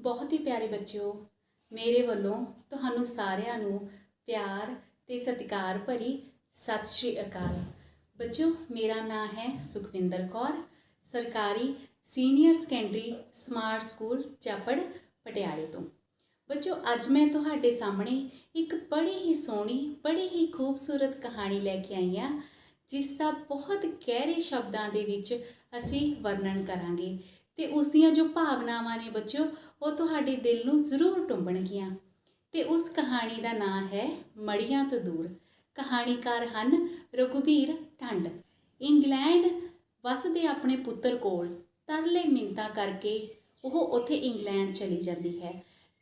बहुत ही प्यारे बच्चों, मेरे ਵੱਲੋਂ ਤੁਹਾਨੂੰ ਸਾਰਿਆਂ ਨੂੰ प्यार ਤੇ ਸਤਿਕਾਰ ਭਰੀ ਸਤਿ ਸ਼੍ਰੀ ਅਕਾਲ। ਬੱਚਿਓ, ਮੇਰਾ ਨਾਮ ਹੈ ਸੁਖਵਿੰਦਰ ਕੌਰ, ਸਰਕਾਰੀ ਸੀਨੀਅਰ ਸੈਕੰਡਰੀ ਸਮਾਰਟ ਸਕੂਲ ਚਾਪੜ ਪਟਿਆਲੇ ਤੋਂ। ਬੱਚਿਓ, ਅੱਜ ਮੈਂ ਤੁਹਾਡੇ ਸਾਹਮਣੇ ਇੱਕ ਬੜੀ ਹੀ ਸੋਹਣੀ ਬੜੀ ਹੀ ਖੂਬਸੂਰਤ ਕਹਾਣੀ ਲੈ ਕੇ ਆਈ ਹਾਂ, ਜਿਸ ਦਾ ਬਹੁਤ ਗਹਿਰੇ ਸ਼ਬਦਾਂ ਦੇ ਵਿੱਚ ਅਸੀਂ ਵਰਣਨ ਕਰਾਂਗੇ ਤੇ ਉਸ ਦੀਆਂ ਜੋ ਭਾਵਨਾਵਾਂ ਨੇ ਬੱਚਿਓ, ਉਹ ਤੁਹਾਡੇ ਦਿਲ ਨੂੰ ਜ਼ਰੂਰ ਟੁੰਬਣਗੀਆਂ। ਤੇ ਉਸ ਕਹਾਣੀ ਦਾ ਨਾਮ ਹੈ ਮੜੀਆਂ ਤੋਂ ਦੂਰ। ਕਹਾਣੀਕਾਰ ਹਨ ਰਘੁਬੀਰ ਠੰਡ। ਇੰਗਲੈਂਡ ਵਸਦੇ ਆਪਣੇ ਪੁੱਤਰ ਕੋਲ ਤਰਲੇ ਮਿੰਨਤਾਂ ਕਰਕੇ ਉਹ ਉੱਥੇ ਇੰਗਲੈਂਡ ਚਲੀ ਜਾਂਦੀ ਹੈ।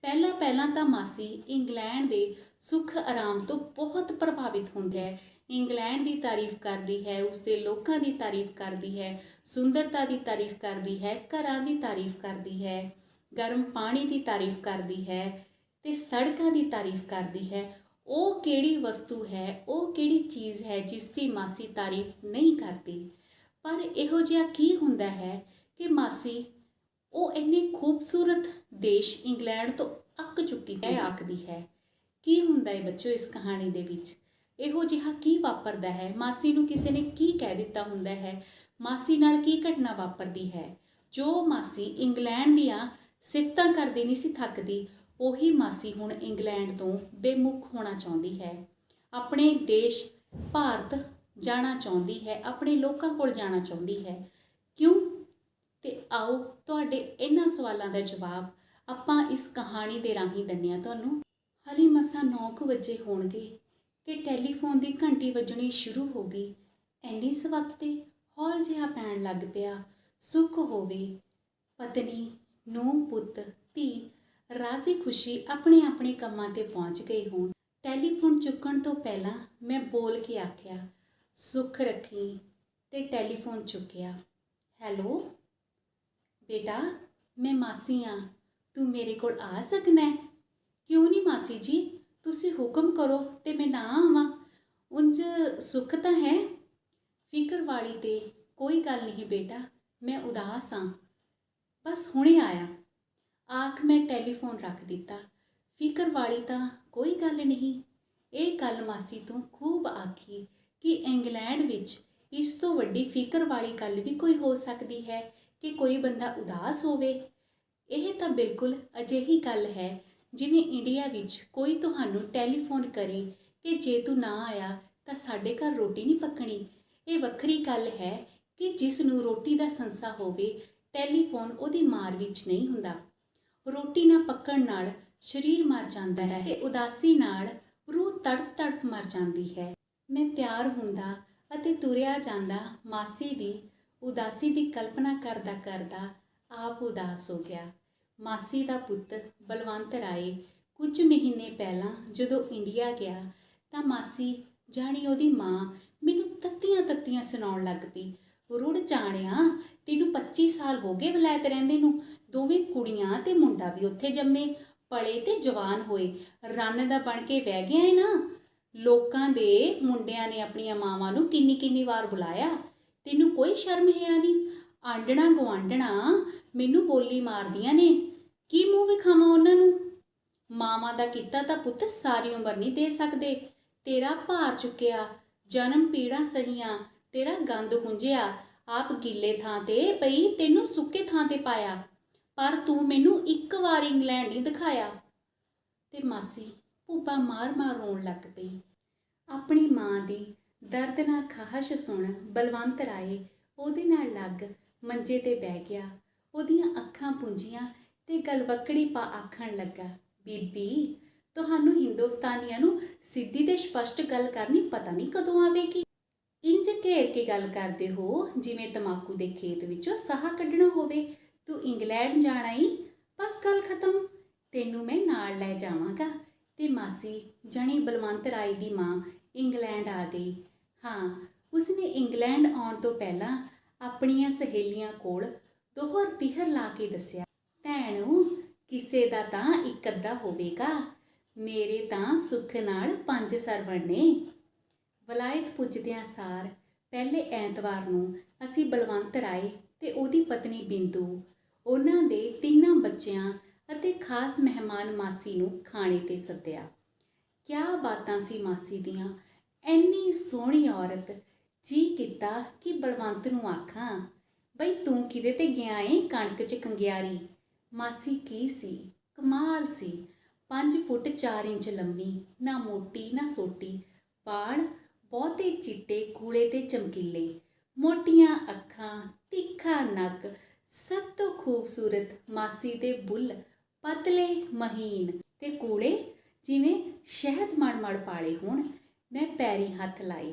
ਪਹਿਲਾਂ ਤਾਂ ਮਾਸੀ ਇੰਗਲੈਂਡ ਦੇ ਸੁੱਖ ਆਰਾਮ ਤੋਂ ਬਹੁਤ ਪ੍ਰਭਾਵਿਤ ਹੁੰਦੀ ਹੈ। ਇੰਗਲੈਂਡ ਦੀ ਤਾਰੀਫ ਕਰਦੀ ਹੈ, ਉਸ ਦੇ ਲੋਕਾਂ ਦੀ ਤਾਰੀਫ ਕਰਦੀ ਹੈ, ਸੁੰਦਰਤਾ ਦੀ ਤਾਰੀਫ ਕਰਦੀ ਹੈ, ਘਰਾਂ ਦੀ ਤਾਰੀਫ ਕਰਦੀ ਹੈ, ਗਰਮ ਪਾਣੀ ਦੀ ਤਾਰੀਫ ਕਰਦੀ ਹੈ ਤੇ ਸੜਕਾਂ ਦੀ ਤਾਰੀਫ ਕਰਦੀ ਹੈ। ਉਹ ਕਿਹੜੀ ਵਸਤੂ ਹੈ, ਉਹ ਕਿਹੜੀ ਚੀਜ਼ ਹੈ ਜਿਸ ਦੀ ਮਾਸੀ ਤਾਰੀਫ ਨਹੀਂ ਕਰਦੀ। ਪਰ ਇਹੋ ਜਿਹਾ ਕੀ ਹੁੰਦਾ ਹੈ ਕਿ ਮਾਸੀ ਉਹ ਇੰਨੇ ਖੂਬਸੂਰਤ ਦੇਸ਼ ਇੰਗਲੈਂਡ ਤੋਂ ਅੱਕ ਚੁੱਕੀ ਹੈ, ਆਖਦੀ ਹੈ। ਕੀ ਹੁੰਦਾ ਹੈ ਬੱਚਿਓ ਇਸ ਕਹਾਣੀ ਦੇ ਵਿੱਚ? ਇਹੋ ਜਿਹਾ ਕੀ ਵਾਪਰਦਾ ਹੈ? ਮਾਸੀ ਨੂੰ ਕਿਸੇ ਨੇ ਕੀ ਕਹਿ ਦਿੱਤਾ ਹੁੰਦਾ ਹੈ? ਮਾਸੀ ਨਾਲ ਕੀ ਘਟਨਾ ਵਾਪਰਦੀ ਹੈ? ਜੋ ਮਾਸੀ ਇੰਗਲੈਂਡ ਦੀਆਂ ਸਿਫਤਾਂ ਕਰਦੀ ਨਹੀਂ ਸੀ ਥੱਕਦੀ, ਉਹੀ ਮਾਸੀ ਹੁਣ ਇੰਗਲੈਂਡ ਤੋਂ ਬੇਮੁਖ ਹੋਣਾ ਚਾਹੁੰਦੀ ਹੈ, ਆਪਣੇ ਦੇਸ਼ ਭਾਰਤ ਜਾਣਾ ਚਾਹੁੰਦੀ ਹੈ, ਆਪਣੇ ਲੋਕਾਂ ਕੋਲ ਜਾਣਾ ਚਾਹੁੰਦੀ ਹੈ। ਕਿਉਂ? ਤੇ ਆਓ ਤੁਹਾਡੇ ਇਹਨਾਂ ਸਵਾਲਾਂ ਦਾ ਜਵਾਬ ਆਪਾਂ ਇਸ ਕਹਾਣੀ ਦੇ ਰਾਹੀਂ ਦਿੰਦੇ ਹਾਂ ਤੁਹਾਨੂੰ। ਹਾਲੇ ਮਸਾਂ 9 ਵਜੇ ਹੋਣਗੇ ਕਿ ਟੈਲੀਫੋਨ ਦੀ ਘੰਟੀ ਵੱਜਣੀ ਸ਼ੁਰੂ ਹੋ ਗਈ। ਐਨੀ ਸਵਖਤੇ ਹੌਲ ਜਿਹਾ ਪੈਣ ਲੱਗ ਪਿਆ। ਸੁੱਖ ਹੋਵੇ, ਪਤਨੀ, ਨੂੰਹ, ਪੁੱਤ, ਧੀ ਰਾਜ਼ੀ ਖੁਸ਼ੀ ਆਪਣੇ ਆਪਣੇ ਕੰਮਾਂ ਤੇ ਪਹੁੰਚ ਗਏ ਹੋਣ। ਟੈਲੀਫੋਨ ਚੁੱਕਣ ਤੋਂ ਪਹਿਲਾਂ ਮੈਂ ਬੋਲ ਕੇ ਆਖਿਆ, ਸੁੱਖ ਰੱਖੀ, ਤੇ ਟੈਲੀਫੋਨ ਚੁੱਕਿਆ। ਹੈਲੋ ਬੇਟਾ, ਮੈਂ ਮਾਸੀ ਹਾਂ, ਤੂੰ ਮੇਰੇ ਕੋਲ ਆ ਸਕਣਾ ਹੈ? ਕਿਉਂ ਨਹੀਂ ਮਾਸੀ ਜੀ, ਤੁਸੀਂ ਹੁਕਮ ਕਰੋ ਤੇ ਮੈਂ ਨਾ ਆਵਾਂ। ਉਂਝ ਸੁੱਖ ਤਾਂ ਹੈ। ਫਿਕਰ ਵਾਲੀ ਤੇ ਕੋਈ ਗੱਲ ਨਹੀਂ ਬੇਟਾ, ਮੈਂ ਉਦਾਸ ਹਾਂ, ਬਸ ਹੁਣੇ ਆਇਆ। ਆਖ ਮੈਂ ਟੈਲੀਫੋਨ ਰੱਖ ਦਿੱਤਾ। ਫਿਕਰ ਵਾਲੀ ਤਾਂ ਕੋਈ ਗੱਲ ਨਹੀਂ। ਇਹ ਗੱਲ ਮਾਸੀ ਤੋਂ ਖੂਬ ਆਖੀ ਕਿ ਇੰਗਲੈਂਡ ਵਿੱਚ ਇਸ ਤੋਂ ਵੱਡੀ ਫਿਕਰ ਵਾਲੀ ਗੱਲ ਵੀ ਕੋਈ ਹੋ ਸਕਦੀ ਹੈ ਕਿ ਕੋਈ ਬੰਦਾ ਉਦਾਸ ਹੋਵੇ। ਇਹ ਤਾਂ ਬਿਲਕੁਲ ਅਜਿਹੀ ਗੱਲ ਹੈ ਜਿਵੇਂ ਇੰਡੀਆ ਵਿੱਚ ਕੋਈ ਤੁਹਾਨੂੰ ਟੈਲੀਫੋਨ ਕਰੇ ਕਿ ਜੇ ਤੂੰ ਨਾ ਆਇਆ ਤਾਂ ਸਾਡੇ ਘਰ ਰੋਟੀ ਨਹੀਂ ਪੱਕਣੀ। ਇਹ ਵੱਖਰੀ ਗੱਲ ਹੈ ਕਿ ਜਿਸ ਨੂੰ ਰੋਟੀ ਦਾ ਸੰਸਾ ਹੋਵੇ, ਟੈਲੀਫੋਨ ਉਹਦੀ ਮਾਰ ਵਿੱਚ ਨਹੀਂ ਹੁੰਦਾ। ਰੋਟੀ ਨਾ ਪੱਕਣ ਨਾਲ ਸਰੀਰ ਮਰ ਜਾਂਦਾ ਹੈ ਤੇ ਉਦਾਸੀ ਨਾਲ ਰੂਹ ਤੜਫ ਤੜਫ ਮਰ ਜਾਂਦੀ ਹੈ। ਮੈਂ ਤਿਆਰ ਹੁੰਦਾ ਅਤੇ ਤੁਰਿਆ ਜਾਂਦਾ, ਮਾਸੀ ਦੀ ਉਦਾਸੀ ਦੀ ਕਲਪਨਾ ਕਰਦਾ ਕਰਦਾ ਆਪ ਉਦਾਸ ਹੋ ਗਿਆ। ਮਾਸੀ ਦਾ ਪੁੱਤ ਬਲਵੰਤ ਰਾਏ ਕੁਝ ਮਹੀਨੇ ਪਹਿਲਾਂ ਜਦੋਂ ਇੰਡੀਆ ਗਿਆ ਤਾਂ ਮਾਸੀ ਜਾਣੀ ਉਹਦੀ ਮਾਂ ਮੈਨੂੰ ਤੱਤੀਆਂ ਸੁਣਾਉਣ ਲੱਗ ਪਈ। ਰੁੜ ਜਾਣਿਆ, ਤੈਨੂੰ 25 ਸਾਲ ਹੋ ਗਏ ਵਲਾਇਤ ਰਹਿੰਦੇ ਨੂੰ। ਦੋਵੇਂ ਕੁੜੀਆਂ ਤੇ ਮੁੰਡਾ ਵੀ ਉੱਥੇ ਜੰਮੇ, ਪਲੇ ਤੇ ਜਵਾਨ ਹੋਏ, ਰੰਨ ਦਾ ਬਣ ਕੇ ਵਹਿ ਗਿਆ ਏ ਨਾ। ਲੋਕਾਂ ਦੇ ਮੁੰਡਿਆਂ ਨੇ ਆਪਣੀਆਂ ਮਾਵਾਂ ਨੂੰ ਕਿੰਨੀ ਵਾਰ ਬੁਲਾਇਆ, ਤੈਨੂੰ ਕੋਈ ਸ਼ਰਮ ਹੈ ਨਹੀਂ। ਆਂਡਣਾ ਗੁਆਂਢਣਾ ਮੈਨੂੰ ਬੋਲੀ ਮਾਰਦੀਆਂ ਨੇ, ਕੀ ਮੂੰਹ ਵਿਖਾਵਾਂ ਉਹਨਾਂ ਨੂੰ। ਮਾਵਾਂ ਦਾ ਕੀਤਾ ਤਾਂ ਪੁੱਤ ਸਾਰੀ ਉਮਰ ਨਹੀਂ ਦੇ ਸਕਦੇ। ਤੇਰਾ ਭਾਰ ਚੁੱਕਿਆ, ਜਨਮ ਪੀੜਾਂ ਸਹੀਆਂ, ਤੇਰਾ ਗੰਦ ਗੁੰਝਿਆ, ਆਪ ਗਿੱਲੇ ਥਾਂ ਤੇ ਪਈ, ਤੈਨੂੰ ਸੁੱਕੇ ਥਾਂ ਤੇ ਪਾਇਆ, ਪਰ ਤੂੰ ਮੈਨੂੰ ਇੱਕ ਵਾਰ ਇੰਗਲੈਂਡ ਨਹੀਂ ਦਿਖਾਇਆ। ਤੇ ਮਾਸੀ ਭੂਪਾ ਮਾਰ ਰੋਣ ਲੱਗ ਪਈ। ਆਪਣੀ ਮਾਂ ਦੀ ਦਰਦਨਾਕ ਖਾਹਸ਼ ਸੁਣ ਬਲਵੰਤ ਰਾਏ ਉਹਦੇ ਨਾਲ ਲੱਗ ਮੰਜੇ ਤੇ ਬਹਿ ਗਿਆ। ਉਹਦੀਆਂ ਅੱਖਾਂ ਪੁੰਝੀਆਂ ਤੇ ਗਲਵੱਕੜੀ ਪਾ ਆਖਣ ਲੱਗਾ, ਬੀਬੀ, ਤੁਹਾਨੂੰ ਹਿੰਦੁਸਤਾਨੀਆਂ ਨੂੰ ਸਿੱਧੀ ਤੇ ਸਪਸ਼ਟ ਗੱਲ ਕਰਨੀ ਪਤਾ ਨਹੀਂ ਕਦੋਂ ਆਵੇਗੀ। ਇੰਜ ਘੇਰ ਕੇ ਗੱਲ ਕਰਦੇ ਹੋ ਜਿਵੇਂ ਤਮਾਕੂ ਦੇ ਖੇਤ ਵਿੱਚੋਂ ਸਾਹ ਕੱਢਣਾ ਹੋਵੇ। ਤੂੰ ਇੰਗਲੈਂਡ ਜਾਣਾ ਈ, ਬਸ ਗੱਲ ਖਤਮ, ਤੈਨੂੰ ਮੈਂ ਨਾਲ ਲੈ ਜਾਵਾਂਗਾ। ਤੇ ਮਾਸੀ ਜਾਣੀ ਬਲਵੰਤ ਰਾਏ ਦੀ ਮਾਂ ਇੰਗਲੈਂਡ ਆ ਗਈ। ਹਾਂ, ਉਸਨੇ ਇੰਗਲੈਂਡ ਆਉਣ ਤੋਂ ਪਹਿਲਾਂ ਆਪਣੀਆਂ ਸਹੇਲੀਆਂ ਕੋਲ ਦੋਹਰ ਤੀਹਰ ਲਾ ਕੇ ਦੱਸਿਆ, ਭੈਣੋ, ਕਿਸੇ ਦਾ ਤਾਂ ਇੱਕ ਅੱਧਾ ਹੋਵੇਗਾ, ਮੇਰੇ ਤਾਂ ਸੁੱਖ ਨਾਲ 5 ਸਰਵਣ ਨੇ। ਵਲਾਇਤ ਪੁੱਜਦਿਆਂ ਸਾਰ ਪਹਿਲੇ ਐਤਵਾਰ ਨੂੰ ਅਸੀਂ ਬਲਵੰਤ ਰਾਏ ਤੇ ਉਹਦੀ ਪਤਨੀ ਬਿੰਦੂ, ਉਹਨਾਂ ਦੇ 3 ਬੱਚਿਆਂ ਅਤੇ ਖਾਸ ਮਹਿਮਾਨ ਮਾਸੀ ਨੂੰ ਖਾਣੇ 'ਤੇ ਸੱਦਿਆ। ਕਿਆ ਬਾਤਾਂ ਸੀ ਮਾਸੀ ਦੀਆਂ, ਐਨੀ ਸੋਹਣੀ ਔਰਤ। ਜੀ ਕੀਤਾ ਕਿ ਬਲਵੰਤ ਨੂੰ ਆਖਾਂ, ਬਈ ਤੂੰ ਕਿਹਦੇ ਤੇ ਗਿਆ ਏ ਕਣਕ 'ਚ ਕੰਗਿਆਰੀ। ਮਾਸੀ ਕੀ ਸੀ, ਕਮਾਲ ਸੀ। 5 ਫੁੱਟ 4 ਇੰਚ ਲੰਮੀ, ਨਾ ਮੋਟੀ ਨਾ ਸੋਟੀ, ਵਾਲ ਬਹੁਤੇ ਚਿੱਟੇ ਕੂਲੇ ਤੇ ਚਮਕੀਲੇ, ਮੋਟੀਆਂ ਅੱਖਾਂ, ਤਿੱਖਾ ਨੱਕ, ਸਭ ਤੋਂ ਖੂਬਸੂਰਤ ਮਾਸੀ ਦੇ ਬੁੱਲ ਪਤਲੇ ਮਹੀਨ ਤੇ ਕੂਲੇ ਜਿਵੇਂ ਸ਼ਹਿਦ ਮੜ ਪਾਲੇ ਹੋਣ। ਮੈਂ ਪੈਰੀ ਹੱਥ ਲਾਏ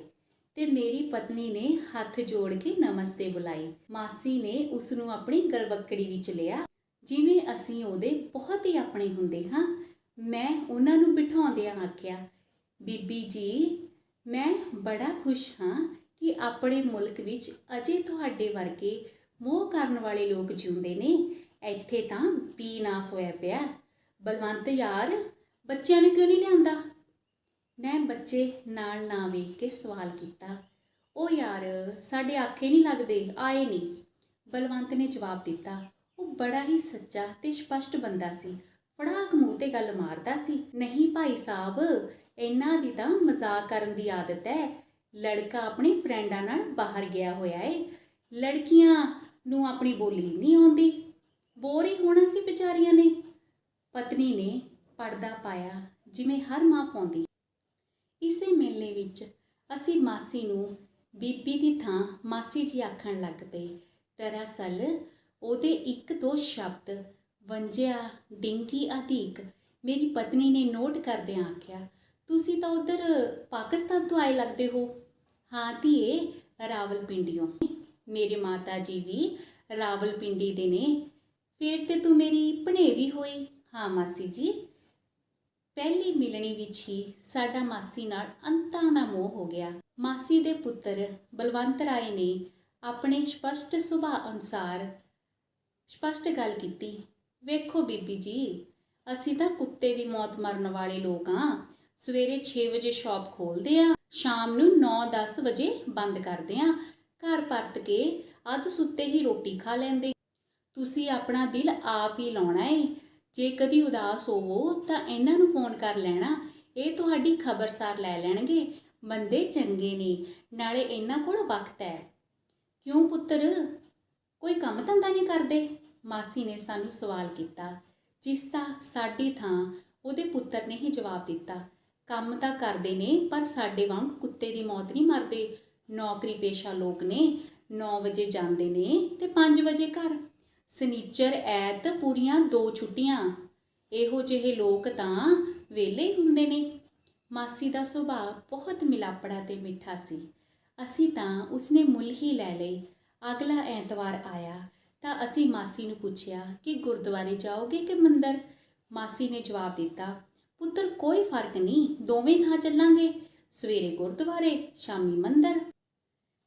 ਤੇ ਮੇਰੀ ਪਤਨੀ ਨੇ ਹੱਥ ਜੋੜ ਕੇ ਨਮਸਤੇ ਬੁਲਾਈ। ਮਾਸੀ ਨੇ ਉਸ ਨੂੰ ਆਪਣੀ ਗਲਵੱਕੜੀ ਵਿੱਚ ਲਿਆ, ਜਿਵੇਂ ਅਸੀਂ ਉਹਦੇ ਬਹੁਤ ਹੀ ਆਪਣੇ ਹੁੰਦੇ ਹਾਂ। ਮੈਂ ਉਹਨਾਂ ਨੂੰ ਬਿਠਾਉਂਦਿਆਂ ਆਖਿਆ, ਬੀਬੀ ਜੀ, ਮੈਂ ਬੜਾ ਖੁਸ਼ ਹਾਂ ਕਿ ਆਪਣੇ ਮੁਲਕ ਵਿੱਚ ਅਜੇ ਤੁਹਾਡੇ ਵਰਗੇ ਮੋਹ ਕਰਨ ਵਾਲੇ ਲੋਕ ਜਿਉਂਦੇ ਨੇ। ਇੱਥੇ ਤਾਂ ਬੀਨਾਸ ਹੋਇਆ ਪਿਆ। ਬਲਵੰਤ ਯਾਰ, ਬੱਚਿਆਂ ਨੂੰ ਕਿਉਂ ਨਹੀਂ ਲਿਆਂਦਾ? ਮੈਂ ਬੱਚੇ ਨਾਲ ਨਾ ਵੇਖ ਕੇ ਸਵਾਲ ਕੀਤਾ। ਉਹ ਯਾਰ, ਸਾਡੇ ਆਖੇ ਨਹੀਂ ਲੱਗਦੇ, ਆਏ ਨਹੀਂ, ਬਲਵੰਤ ਨੇ ਜਵਾਬ ਦਿੱਤਾ। ਉਹ ਬੜਾ ਹੀ ਸੱਚਾ ਤੇ ਸਪਸ਼ਟ ਬੰਦਾ ਸੀ। ਫੜਾਕ ਮੂੰਹ ਤੇ ਗੱਲ ਮਾਰਦਾ ਸੀ। ਨਹੀਂ ਭਾਈ ਸਾਹਿਬ, ਇਹਨਾਂ ਦੀ ਤਾਂ ਮਜ਼ਾਕ ਕਰਨ ਦੀ ਆਦਤ ਹੈ। ਲੜਕਾ ਆਪਣੀ ਫਰੈਂਡਾਂ ਨਾਲ ਬਾਹਰ ਗਿਆ ਹੋਇਆ ਏ, ਲੜਕੀਆਂ ਨੂੰ ਆਪਣੀ ਬੋਲੀ ਨਹੀਂ ਆਉਂਦੀ। ਬੋਰ ਹੀ ਹੋਣਾ ਸੀ ਵਿਚਾਰੀਆਂ ਨੇ। ਪਤਨੀ ਨੇ ਪਰਦਾ ਪਾਇਆ, ਜਿਵੇਂ ਹਰ ਮਾਂ ਪਾਉਂਦੀ। ਇਸੇ ਮੇਲੇ ਵਿੱਚ ਅਸੀਂ ਮਾਸੀ ਨੂੰ ਬੀਬੀ ਦੀ ਥਾਂ ਮਾਸੀ ਜੀ ਆਖਣ ਲੱਗ ਪਏ। ਦਰਅਸਲ ਉਹਦੇ ਇੱਕ ਦੋ ਸ਼ਬਦ ਵੰਜਿਆ, ਡਿੰਗੀ ਆਦਿਕ ਮੇਰੀ ਪਤਨੀ ਨੇ ਨੋਟ ਕਰਦਿਆਂ ਆਖਿਆ, ਤੁਸੀਂ ਤਾਂ ਉੱਧਰ ਪਾਕਿਸਤਾਨ ਤੋਂ ਆਏ ਲੱਗਦੇ ਹੋ। ਹਾਂ ਧੀਏ, ਰਾਵਲਪਿੰਡੀਓਂ। ਮੇਰੇ ਮਾਤਾ ਜੀ ਵੀ ਰਾਵਲਪਿੰਡੀ ਦੇ ਨੇ। ਫਿਰ ਤੇ ਤੂੰ ਮੇਰੀ ਭਣੇਵੀਂ ਹੋਈ। ਹਾਂ ਮਾਸੀ ਜੀ। ਪਹਿਲੀ ਮਿਲਣੀ ਵਿੱਚ ਹੀ ਸਾਡਾ ਮਾਸੀ ਨਾਲ ਅੰਤਾਂ ਦਾ ਮੋਹ ਹੋ ਗਿਆ। ਮਾਸੀ ਦੇ ਪੁੱਤਰ ਬਲਵੰਤ ਰਾਏ ਨੇ ਆਪਣੇ ਸਪਸ਼ਟ ਸੁਭਾਅ ਅਨੁਸਾਰ ਸਪਸ਼ਟ ਗੱਲ ਕੀਤੀ। ਵੇਖੋ ਬੀਬੀ ਜੀ, ਅਸੀਂ ਤਾਂ ਕੁੱਤੇ ਦੀ ਮੌਤ ਮਰਨ ਵਾਲੇ ਲੋਕ ਹਾਂ। ਸਵੇਰੇ 6 ਵਜੇ ਸ਼ਾਪ ਖੋਲ੍ਹਦੇ ਆ, ਸ਼ਾਮ ਨੂੰ 9-10 ਵਜੇ ਬੰਦ ਕਰਦੇ ਆ। ਘਰ ਪਰਤ ਕੇ ਅੱਧ ਸੁੱਤੇ ਹੀ ਰੋਟੀ ਖਾ ਲੈਂਦੇ। ਤੁਸੀਂ ਆਪਣਾ ਦਿਲ ਆਪ ਹੀ ਲਾਉਣਾ ਏ। ਜੇ ਕਦੀ ਉਦਾਸ ਹੋਵੋ ਤਾਂ ਇਹਨਾਂ ਨੂੰ ਫੋਨ ਕਰ ਲੈਣਾ, ਇਹ ਤੁਹਾਡੀ ਖਬਰਸਾਰ ਲੈ ਲੈਣਗੇ। ਬੰਦੇ ਚੰਗੇ ਨੇ, ਨਾਲੇ ਇਹਨਾਂ ਕੋਲ ਵਕਤ ਹੈ। ਕਿਉਂ ਪੁੱਤਰ, ਕੋਈ ਕੰਮ ਧੰਦਾ ਨਹੀਂ ਕਰਦੇ? ਮਾਸੀ ਨੇ ਸਾਨੂੰ ਸਵਾਲ ਕੀਤਾ, ਜਿਸ ਦਾ ਸਾਡੀ ਥਾਂ ਉਹਦੇ ਪੁੱਤਰ ਨੇ ਹੀ ਜਵਾਬ ਦਿੱਤਾ। ਕੰਮ ਤਾਂ ਕਰਦੇ ਨੇ, ਪਰ ਸਾਡੇ ਵਾਂਗ ਕੁੱਤੇ ਦੀ ਮੌਤ ਨਹੀਂ ਮਰਦੇ। ਨੌਕਰੀ ਪੇਸ਼ਾ ਲੋਕ ਨੇ, 9 ਵਜੇ ਜਾਂਦੇ ਨੇ ਤੇ 5 ਵਜੇ ਘਰ। ਸਨੀਚਰ ਐਤ ਪੂਰੀਆਂ 2 ਛੁੱਟੀਆਂ। ਇਹੋ ਜਿਹੇ ਲੋਕ ਤਾਂ ਵਿਹਲੇ ਹੁੰਦੇ ਨੇ। ਮਾਸੀ ਦਾ ਸੁਭਾਅ ਬਹੁਤ ਮਿਲਾਪੜਾ ਤੇ ਮਿੱਠਾ ਸੀ। ਅਸੀਂ ਤਾਂ ਉਸਨੇ ਮੁੱਲ ਹੀ ਲੈ ਲਈ। ਅਗਲਾ ਐਤਵਾਰ ਆਇਆ ਤਾਂ ਅਸੀਂ ਮਾਸੀ ਨੂੰ ਪੁੱਛਿਆ ਕਿ ਗੁਰਦੁਆਰੇ ਜਾਓਗੇ ਕਿ ਮੰਦਰ? ਮਾਸੀ ਨੇ ਜਵਾਬ ਦਿੱਤਾ, ਪੁੱਤਰ ਕੋਈ ਫਰਕ ਨਹੀਂ, ਦੋਵੇਂ ਥਾਂ ਚੱਲਾਂਗੇ। ਸਵੇਰੇ ਗੁਰਦੁਆਰੇ, ਸ਼ਾਮੀ ਮੰਦਰ।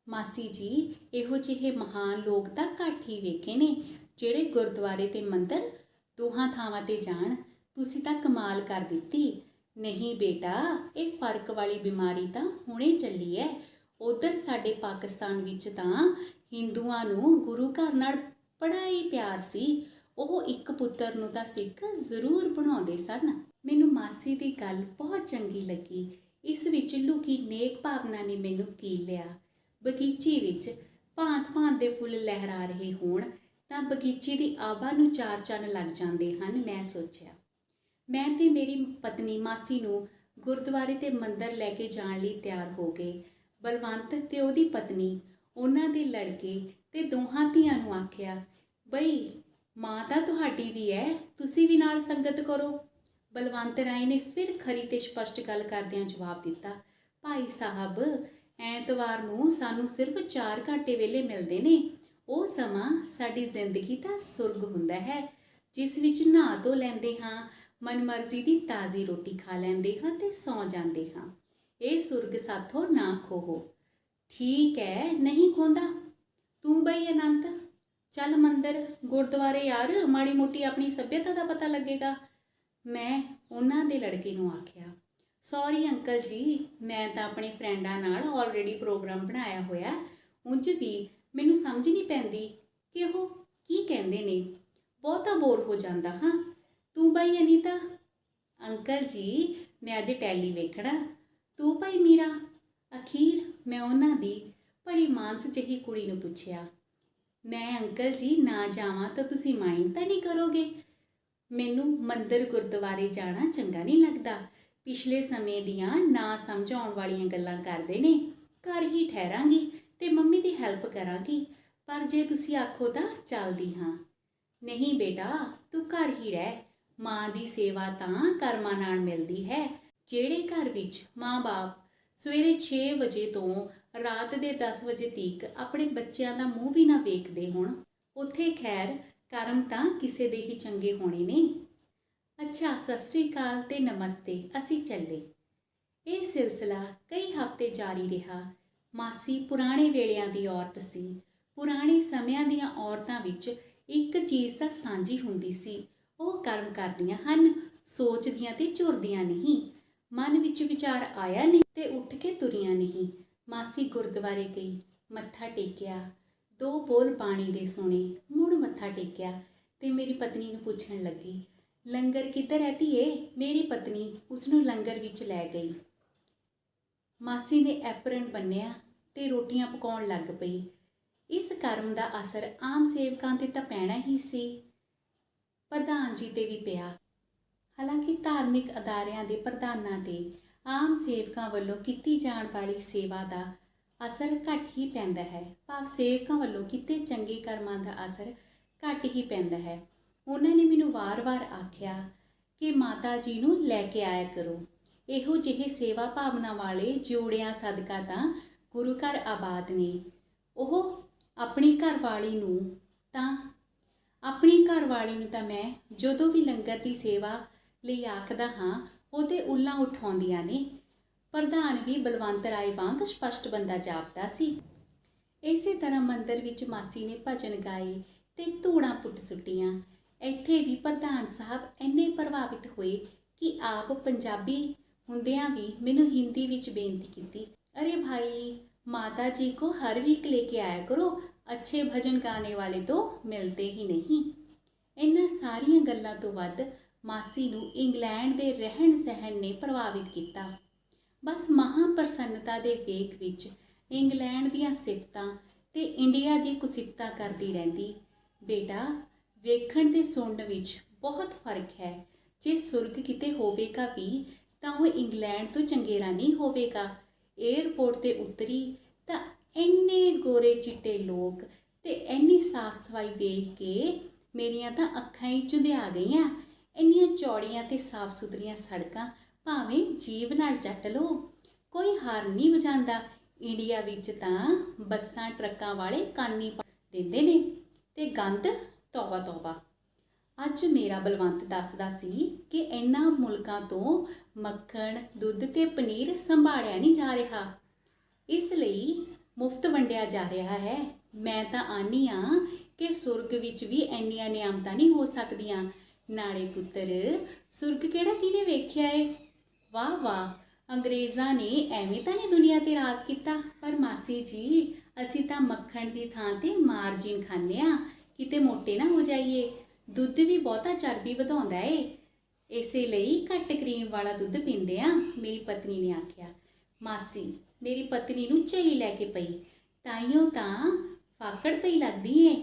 ਮਾਸੀ ਜੀ, ਇਹੋ ਜਿਹੇ ਮਹਾਨ ਲੋਕ ਤਾਂ ਘੱਟ ਹੀ ਵੇਖੇ ਨੇ ਜਿਹੜੇ ਗੁਰਦੁਆਰੇ ਤੇ ਮੰਦਰ ਦੋਹਾਂ ਥਾਵਾਂ ਤੇ ਜਾਣ। ਤੁਸੀਂ ਤਾਂ ਕਮਾਲ ਕਰ ਦਿੱਤੀ। ਨਹੀਂ ਬੇਟਾ, ਇਹ ਫਰਕ ਵਾਲੀ ਬਿਮਾਰੀ ਤਾਂ ਹੁਣੇ ਚੱਲੀ ਹੈ। ਉੱਧਰ ਸਾਡੇ ਪਾਕਿਸਤਾਨ ਵਿੱਚ ਤਾਂ ਹਿੰਦੂਆਂ ਨੂੰ ਗੁਰੂ ਘਰ ਨਾਲ ਬੜਾ ਹੀ ਪਿਆਰ ਸੀ। ਉਹ ਇੱਕ ਪੁੱਤਰ ਨੂੰ ਤਾਂ ਸਿੱਖ ਜ਼ਰੂਰ ਬਣਾਉਂਦੇ ਸਨ। ਮੈਨੂੰ ਮਾਸੀ ਦੀ ਗੱਲ ਬਹੁਤ ਚੰਗੀ ਲੱਗੀ। ਇਸ ਵਿੱਚ ਲੁਕੀ ਨੇਕ ਭਾਵਨਾ ਨੇ ਮੈਨੂੰ ਕੀਲ ਲਿਆ। ਬਗੀਚੀ ਵਿੱਚ ਭਾਂਤ-ਭਾਂਤ ਦੇ ਫੁੱਲ ਲਹਿਰਾ ਰਹੇ ਹੋਣ ਤਾਂ ਬਗੀਚੀ ਦੀ ਆਭਾ ਨੂੰ 4 ਚੰਨ ਲੱਗ ਜਾਂਦੇ ਹਨ। ਮੈਂ ਸੋਚਿਆ। ਮੈਂ ਤੇ ਮੇਰੀ ਪਤਨੀ ਮਾਸੀ ਨੂੰ ਗੁਰਦੁਆਰੇ ਤੇ ਮੰਦਰ ਲੈ ਕੇ ਜਾਣ ਲਈ ਤਿਆਰ ਹੋ ਗਏ। ਬਲਵੰਤ ਤੇ ਉਹਦੀ ਪਤਨੀ, ਉਹਨਾਂ ਦੇ ਲੜਕੇ ਤੇ ਦੋਹਾਂ ਧੀਆਂ ਨੂੰ ਆਖਿਆ, ਬਈ ਮਾਂ ਤਾਂ ਤੁਹਾਡੀ ਵੀ ਹੈ, ਤੁਸੀਂ ਵੀ ਨਾਲ ਸੰਗਤ ਕਰੋ। ਬਲਵੰਤ ਰਾਏ ਨੇ ਫਿਰ ਖਰੀ ਤੇ ਸਪਸ਼ਟ ਗੱਲ ਕਰਦਿਆਂ ਜਵਾਬ ਦਿੱਤਾ, ਭਾਈ ਸਾਹਿਬ, ਐਤਵਾਰ ਨੂੰ ਸਾਨੂੰ ਸਿਰਫ 4 ਘੰਟੇ ਵੇਲੇ ਮਿਲਦੇ ਨੇ। ਉਹ ਸਮਾਂ ਸਾਡੀ ਜ਼ਿੰਦਗੀ ਦਾ ਸੁਰਗ ਹੁੰਦਾ ਹੈ, ਜਿਸ ਵਿੱਚ ਨਹਾ ਧੋ ਲੈਂਦੇ ਹਾਂ, ਮਨਮਰਜ਼ੀ ਦੀ ਤਾਜ਼ੀ ਰੋਟੀ ਖਾ ਲੈਂਦੇ ਹਾਂ ਤੇ ਸੌਂ ਜਾਂਦੇ ਹਾਂ। ਇਹ ਸੁਰਗ ਸਾਥੋਂ ਨਾ ਖੋਹੋ। ਠੀਕ ਹੈ, ਨਹੀਂ ਖੋਹਦਾ। ਤੂੰ ਬਈ ਅਨੰਤ, ਚੱਲ ਮੰਦਰ ਗੁਰਦੁਆਰੇ ਯਾਰ, ਮਾੜੀ ਮੋਟੀ ਆਪਣੀ ਸੱਭਿਅਤਾ ਦਾ ਪਤਾ ਲੱਗੇਗਾ। ਮੈਂ ਉਹਨਾਂ ਦੇ ਲੜਕੇ ਨੂੰ ਆਖਿਆ, ਸੌਰੀ ਅੰਕਲ ਜੀ, ਮੈਂ ਤਾਂ ਆਪਣੇ ਫਰੈਂਡਾਂ ਨਾਲ ਆਲਰੇਡੀ ਪ੍ਰੋਗਰਾਮ ਬਣਾਇਆ ਹੋਇਆ। ਉਂਝ ਵੀ ਮੈਨੂੰ ਸਮਝ ਨਹੀਂ ਪੈਂਦੀ ਕਿ ਉਹ ਕੀ ਕਹਿੰਦੇ ਨੇ। ਬਹੁਤਾ ਬੋਰ ਹੋ ਜਾਂਦਾ ਹਾਂ। ਤੂੰ ਭਾਈ ਅਨੀਤਾ? ਅੰਕਲ ਜੀ ਮੈਂ ਅੱਜ ਟੈਲੀ ਵੇਖਣਾ। ਤੂੰ ਭਾਈ ਮੀਰਾ? ਅਖੀਰ ਮੈਂ ਉਹਨਾਂ ਦੀ ਬੜੀ ਮਾਨਸ ਜਿਹੀ ਕੁੜੀ ਨੂੰ ਪੁੱਛਿਆ। ਮੈਂ ਅੰਕਲ ਜੀ ਨਾ ਜਾਵਾਂ ਤਾਂ ਤੁਸੀਂ ਮਾਈਂਡ ਤਾਂ ਨਹੀਂ ਕਰੋਗੇ? ਮੈਨੂੰ ਮੰਦਰ ਗੁਰਦੁਆਰੇ ਜਾਣਾ ਚੰਗਾ ਨਹੀਂ ਲੱਗਦਾ। ਪਿਛਲੇ ਸਮੇਂ ਦੀਆਂ ਨਾ ਸਮਝ ਆਉਣ ਵਾਲੀਆਂ ਗੱਲਾਂ ਕਰਦੇ ਨੇ। ਘਰ ਹੀ ਠਹਿਰਾਂਗੀ ਤੇ ਮੰਮੀ ਦੀ ਹੈਲਪ ਕਰਾਂਗੀ, ਪਰ ਜੇ ਤੁਸੀਂ ਆਖੋ ਤਾਂ ਚੱਲਦੀ ਹਾਂ। ਨਹੀਂ ਬੇਟਾ, ਤੂੰ ਘਰ ਹੀ ਰਹਿ। ਮਾਂ ਦੀ ਸੇਵਾ ਤਾਂ ਕਰਮਾਂ ਨਾਲ ਮਿਲਦੀ ਹੈ। ਜਿਹੜੇ ਘਰ ਵਿੱਚ ਮਾਂ-ਬਾਪ ਸਵੇਰੇ 6 ਵਜੇ ਤੋਂ ਰਾਤ ਦੇ 10 ਵਜੇ ਤੱਕ ਆਪਣੇ ਬੱਚਿਆਂ ਦਾ ਮੂੰਹ ਵੀ ਨਾ ਵੇਖਦੇ ਹੋਣ, ਉੱਥੇ ਖੈਰ ਕਰਮ ਤਾਂ ਕਿਸੇ ਦੇ ਹੀ ਚੰਗੇ ਹੋਣੇ ਨੇ। ਅੱਛਾ, ਸਤਿ ਸ੍ਰੀ ਅਕਾਲ ਤੇ ਨਮਸਤੇ, ਅਸੀਂ ਚੱਲੇ। ਇਹ ਸਿਲਸਿਲਾ ਕਈ ਹਫ਼ਤੇ ਜਾਰੀ ਰਿਹਾ। ਮਾਸੀ ਪੁਰਾਣੇ ਵੇਲਿਆਂ ਦੀ ਔਰਤ ਸੀ। ਪੁਰਾਣੇ ਸਮਿਆਂ ਦੀਆਂ ਔਰਤਾਂ ਵਿੱਚ ਇੱਕ ਚੀਜ਼ ਤਾਂ ਸਾਂਝੀ ਹੁੰਦੀ ਸੀ, ਉਹ ਕਰਮ ਕਰਦੀਆਂ ਹਨ, ਸੋਚਦੀਆਂ ਤੇ ਝੁਰਦੀਆਂ ਨਹੀਂ। ਮਨ ਵਿੱਚ ਵਿਚਾਰ ਆਇਆ ਨਹੀਂ ਤੇ ਉੱਠ ਕੇ ਤੁਰੀਆਂ ਨਹੀਂ। ਮਾਸੀ ਗੁਰਦੁਆਰੇ ਗਈ, ਮੱਥਾ ਟੇਕਿਆ, 2 ਬੋਲ ਬਾਣੀ ਦੇ ਸੁਣੇ, ਮੁੜ ਮੱਥਾ ਟੇਕਿਆ ਤੇ ਮੇਰੀ ਪਤਨੀ ਨੂੰ ਪੁੱਛਣ ਲੱਗੀ, ਲੰਗਰ ਕਿੱਧਰ ਹੈ ਧੀਏ? ਮੇਰੀ ਪਤਨੀ ਉਸਨੂੰ ਲੰਗਰ ਵਿੱਚ ਲੈ ਗਈ। ਮਾਸੀ ਨੇ ਐਪਰਨ ਬੰਨਿਆ ਤੇ ਰੋਟੀਆਂ ਪਕਾਉਣ ਲੱਗ ਪਈ। ਇਸ ਕਰਮ ਦਾ ਅਸਰ ਆਮ ਸੇਵਕਾਂ 'ਤੇ ਤਾਂ ਪੈਣਾ ਹੀ ਸੀ, ਪ੍ਰਧਾਨ ਜੀ 'ਤੇ ਵੀ ਪਿਆ। ਹਾਲਾਂਕਿ ਧਾਰਮਿਕ ਅਦਾਰਿਆਂ ਦੇ ਪ੍ਰਧਾਨਾਂ 'ਤੇ ਆਮ ਸੇਵਕਾਂ ਵੱਲੋਂ ਕੀਤੀ ਜਾਣ ਵਾਲੀ ਸੇਵਾ ਦਾ ਅਸਰ ਘੱਟ ਹੀ ਪੈਂਦਾ ਹੈ, ਭਾਵ ਸੇਵਕਾਂ ਵੱਲੋਂ ਕੀਤੇ ਚੰਗੇ ਕਰਮਾਂ ਦਾ ਅਸਰ ਘੱਟ ਹੀ ਪੈਂਦਾ ਹੈ। ਉਹਨਾਂ ਨੇ ਮੈਨੂੰ ਵਾਰ-ਵਾਰ ਆਖਿਆ ਕਿ ਮਾਤਾ ਜੀ ਨੂੰ ਲੈ ਕੇ ਆਇਆ ਕਰੋ। ਇਹੋ ਜਿਹੇ ਸੇਵਾ ਭਾਵਨਾ ਵਾਲੇ ਜੋੜਿਆਂ ਸਦਕਾ ਤਾਂ ਗੁਰੂ ਘਰ ਆਬਾਦ ਨੇ। ਉਹ ਆਪਣੀ ਘਰਵਾਲੀ ਨੂੰ ਤਾਂ ਮੈਂ ਜਦੋਂ ਵੀ ਲੰਗਰ ਦੀ ਸੇਵਾ ਲਈ ਆਖਦਾ ਹਾਂ, ਉਹਦੇ ਉੱਲਾਂ ਉਠਾਉਂਦੀਆਂ ਨੇ। ਪ੍ਰਧਾਨ ਵੀ ਬਲਵੰਤ ਰਾਏ ਵਾਂਗ ਸਪਸ਼ਟ ਬੰਦਾ ਜਾਪਦਾ ਸੀ। ਇਸੇ ਤਰ੍ਹਾਂ ਮੰਦਰ ਵਿੱਚ ਮਾਸੀ ਨੇ ਭਜਨ ਗਾਏ ਤੇ ਧੂੜਾਂ ਪੁੱਟ ਸੁੱਟੀਆਂ। ਇੱਥੇ ਵੀ ਪ੍ਰਧਾਨ ਸਾਹਿਬ ਇੰਨੇ ਪ੍ਰਭਾਵਿਤ ਹੋਏ ਕਿ ਆਪ ਪੰਜਾਬੀ ਹੁੰਦਿਆਂ ਵੀ ਮੈਨੂੰ ਹਿੰਦੀ ਵਿੱਚ ਬੇਨਤੀ ਕੀਤੀ, ਅਰੇ ਭਾਈ, माता जी को हर वीक लेके आया करो, अच्छे भजन गाने वाले तो मिलते ही नहीं। इन्हां सारियां गल्लां तो वध मासी नूं इंग्लैंड दे रहन सहन ने प्रभावित किया। बस महाप्रसन्नता दे वेग विच इंग्लैंड दीयां सिफतां ते इंडिया दी कुसिफतां करदी रहिंदी। बेटा, वेखण ते सुणन विच बहुत फर्क है। जे सुरग किते होवेगा भी तां ओह इंग्लैंड तो चंगेरा नहीं होवेगा। एयरपोर्ट ते उतरी तां इन्ने गोरे चिट्टे लोग ते इन्नी साफ सफाई वेख के मेरियां तां अखां ही झुंधिया गईयां। इन्नियां चौड़ियां ते साफ सुथरियां सड़कां भावें जीव नाल जट लो, कोई हार नहीं वजांदा। इंडिया विच तां बसां ट्रकां वाले कानी पा दिंदे ने ते गंद तौबा तौबा। ਅੱਜ ਮੇਰਾ ਬਲਵੰਤ ਦੱਸਦਾ ਸੀ ਕਿ ਇਹਨਾਂ ਮੁਲਕਾਂ ਤੋਂ ਮੱਖਣ, ਦੁੱਧ ਤੇ ਪਨੀਰ ਸੰਭਾਲਿਆ ਨਹੀਂ ਜਾ ਰਿਹਾ, ਇਸ ਲਈ ਮੁਫਤ ਵੰਡਿਆ ਜਾ ਰਿਹਾ ਹੈ। ਮੈਂ ਤਾਂ ਆਨੀ ਆ ਕਿ ਸੁਰਗ ਵਿੱਚ ਵੀ ਇੰਨੀਆਂ ਨਿਆਮਤਾਂ ਨਹੀਂ ਹੋ ਸਕਦੀਆਂ। ਨਾਲੇ ਪੁੱਤਰ, ਸੁਰਗ ਕਿਹੜਾ ਕਿਹਨੇ ਵੇਖਿਆ ਏ? ਵਾਹ ਵਾਹ, ਅੰਗਰੇਜ਼ਾਂ ਨੇ ਐਵੇਂ ਤਾਂ ਨਹੀਂ ਦੁਨੀਆ ਤੇ ਰਾਜ ਕੀਤਾ। ਪਰ ਮਾਸੀ ਜੀ, ਅਸੀਂ ਤਾਂ ਮੱਖਣ ਦੀ ਥਾਂ ਤੇ ਮਾਰਜਿਨ ਖਾਂਦੇ ਆ, ਕਿਤੇ ਮੋਟੇ ਨਾ ਹੋ ਜਾਈਏ। ਦੁੱਧ ਵੀ ਬਹੁਤਾ ਚਰਬੀ ਵਧਾਉਂਦਾ ਏ, ਇਸੇ ਲਈ ਘੱਟ ਕਰੀਮ ਵਾਲਾ ਦੁੱਧ ਪੀਂਦੇ ਆ, ਮੇਰੀ ਪਤਨੀ ਨੇ ਆਖਿਆ। ਮਾਸੀ ਮੇਰੀ ਪਤਨੀ ਨੂੰ ਝਈ ਲੈ ਕੇ ਪਈ, ਤਾਈਓ ਤਾਂ ਫਾਕੜ ਪਈ ਲੱਗਦੀ ਏ।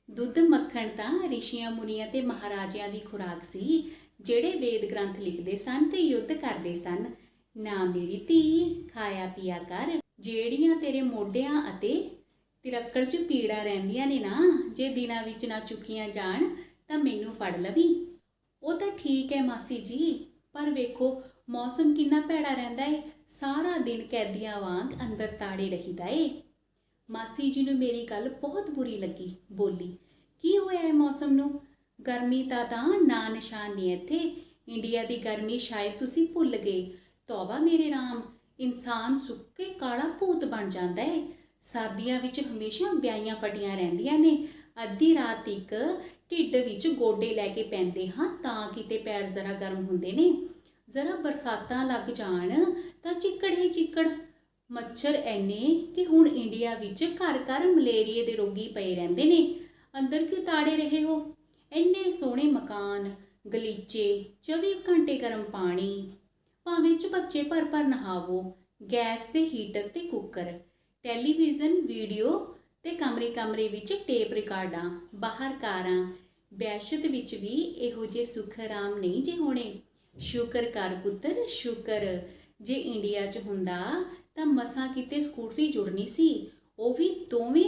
ਦੁੱਧ ਮੱਖਣ ਤਾਂ ਰਿਸ਼ੀਆਂ ਮੁਨੀਆਂ ਤੇ ਮਹਾਰਾਜਿਆਂ ਦੀ ਖੁਰਾਕ ਸੀ, ਜਿਹੜੇ ਵੇਦ ਗ੍ਰੰਥ ਲਿਖਦੇ ਸਨ ਤੇ ਯੁੱਧ ਕਰਦੇ ਸਨ। ਨਾ ਮੇਰੀ ਧੀ, ਖਾਇਆ ਪੀਆ ਕਰ। ਜਿਹੜੀਆਂ ਤੇਰੇ ਮੋਢਿਆਂ ਅਤੇ ਤਿਰੱਕੜ 'ਚ ਪੀੜਾ ਰਹਿੰਦੀਆਂ ਨੇ ਨਾ, ਜੇ ਦਿਨਾਂ ਵਿੱਚ ਨਾ ਚੁੱਕੀਆਂ ਜਾਣ ਤਾਂ ਮੈਨੂੰ ਫੜ ਲਵੀ। ਉਹ ਤਾਂ ਠੀਕ ਹੈ ਮਾਸੀ ਜੀ, ਪਰ ਵੇਖੋ ਮੌਸਮ ਕਿੰਨਾ ਭੈੜਾ ਰਹਿੰਦਾ ਏ, ਸਾਰਾ ਦਿਨ ਕੈਦੀਆਂ ਵਾਂਗ ਅੰਦਰ ਤਾੜੇ ਰਹੀਦਾ ਏ। ਮਾਸੀ ਜੀ ਨੂੰ ਮੇਰੀ ਗੱਲ ਬਹੁਤ ਬੁਰੀ ਲੱਗੀ, ਬੋਲੀ, ਕੀ ਹੋਇਆ ਹੈ ਮੌਸਮ ਨੂੰ? ਗਰਮੀ ਦਾ ਤਾਂ ਨਾਂ ਨਿਸ਼ਾਨ ਨਹੀਂ ਇੱਥੇ। ਇੰਡੀਆ ਦੀ ਗਰਮੀ ਸ਼ਾਇਦ ਤੁਸੀਂ ਭੁੱਲ ਗਏ। ਤੌਬਾ ਮੇਰੇ ਰਾਮ, ਇਨਸਾਨ ਸੁੱਕ ਕੇ ਕਾਲਾ ਭੂਤ ਬਣ ਜਾਂਦਾ ਏ। ਸਰਦੀਆਂ ਵਿੱਚ ਹਮੇਸ਼ਾ ਵਿਆਹੀਆਂ ਫਟੀਆਂ ਰਹਿੰਦੀਆਂ ਨੇ। ਅੱਧੀ ਰਾਤ ਤੱਕ ਢਿੱਡ ਵਿੱਚ ਗੋਡੇ ਲੈ ਕੇ ਪੈਂਦੇ ਹਾਂ ਤਾਂ ਕਿਤੇ ਪੈਰ ਜ਼ਰਾ ਗਰਮ ਹੁੰਦੇ ਨੇ। ਜ਼ਰਾ ਬਰਸਾਤਾਂ ਲੱਗ ਜਾਣ ਤਾਂ ਚਿੱਕੜ ਹੀ ਚਿੱਕੜ। ਮੱਛਰ ਐਨੇ ਕਿ ਹੁਣ ਇੰਡੀਆ ਵਿੱਚ ਘਰ ਘਰ ਮਲੇਰੀਏ ਦੇ ਰੋਗੀ ਪਏ ਰਹਿੰਦੇ ਨੇ। ਅੰਦਰ ਕਿਉਂ ਤਾੜੇ ਰਹੇ ਹੋ? ਇੰਨੇ ਸੋਹਣੇ ਮਕਾਨ, ਗਲੀਚੇ, 24 ਘੰਟੇ ਗਰਮ ਪਾਣੀ, ਭਾਵੇਂ ਚੁਬੱਚੇ ਭਰ ਭਰ ਨਹਾਵੋ, ਗੈਸ ਤੇ ਹੀਟਰ ਤੇ ਕੁੱਕਰ, ਟੈਲੀਵਿਜ਼ਨ, ਵੀਡੀਓ ਤੇ ਕਮਰੇ ਕਮਰੇ ਵਿੱਚ ਟੇਪ ਰਿਕਾਰਡਾਂ, ਬਾਹਰ ਕਾਰਾਂ, ਵਹਿਸ਼ਤ ਵਿੱਚ ਵੀ ਇਹੋ ਜਿਹੇ ਸੁੱਖ ਆਰਾਮ ਨਹੀਂ ਜੇ ਹੋਣੇ। ਸ਼ੁਕਰ ਕਰ ਪੁੱਤਰ ਸ਼ੁਕਰ, ਜੇ ਇੰਡੀਆ 'ਚ ਹੁੰਦਾ ਤਾਂ ਮਸਾਂ ਕਿਤੇ ਸਕੂਟਰੀ ਜੁੜਨੀ ਸੀ, ਉਹ ਵੀ ਦੋਵੇਂ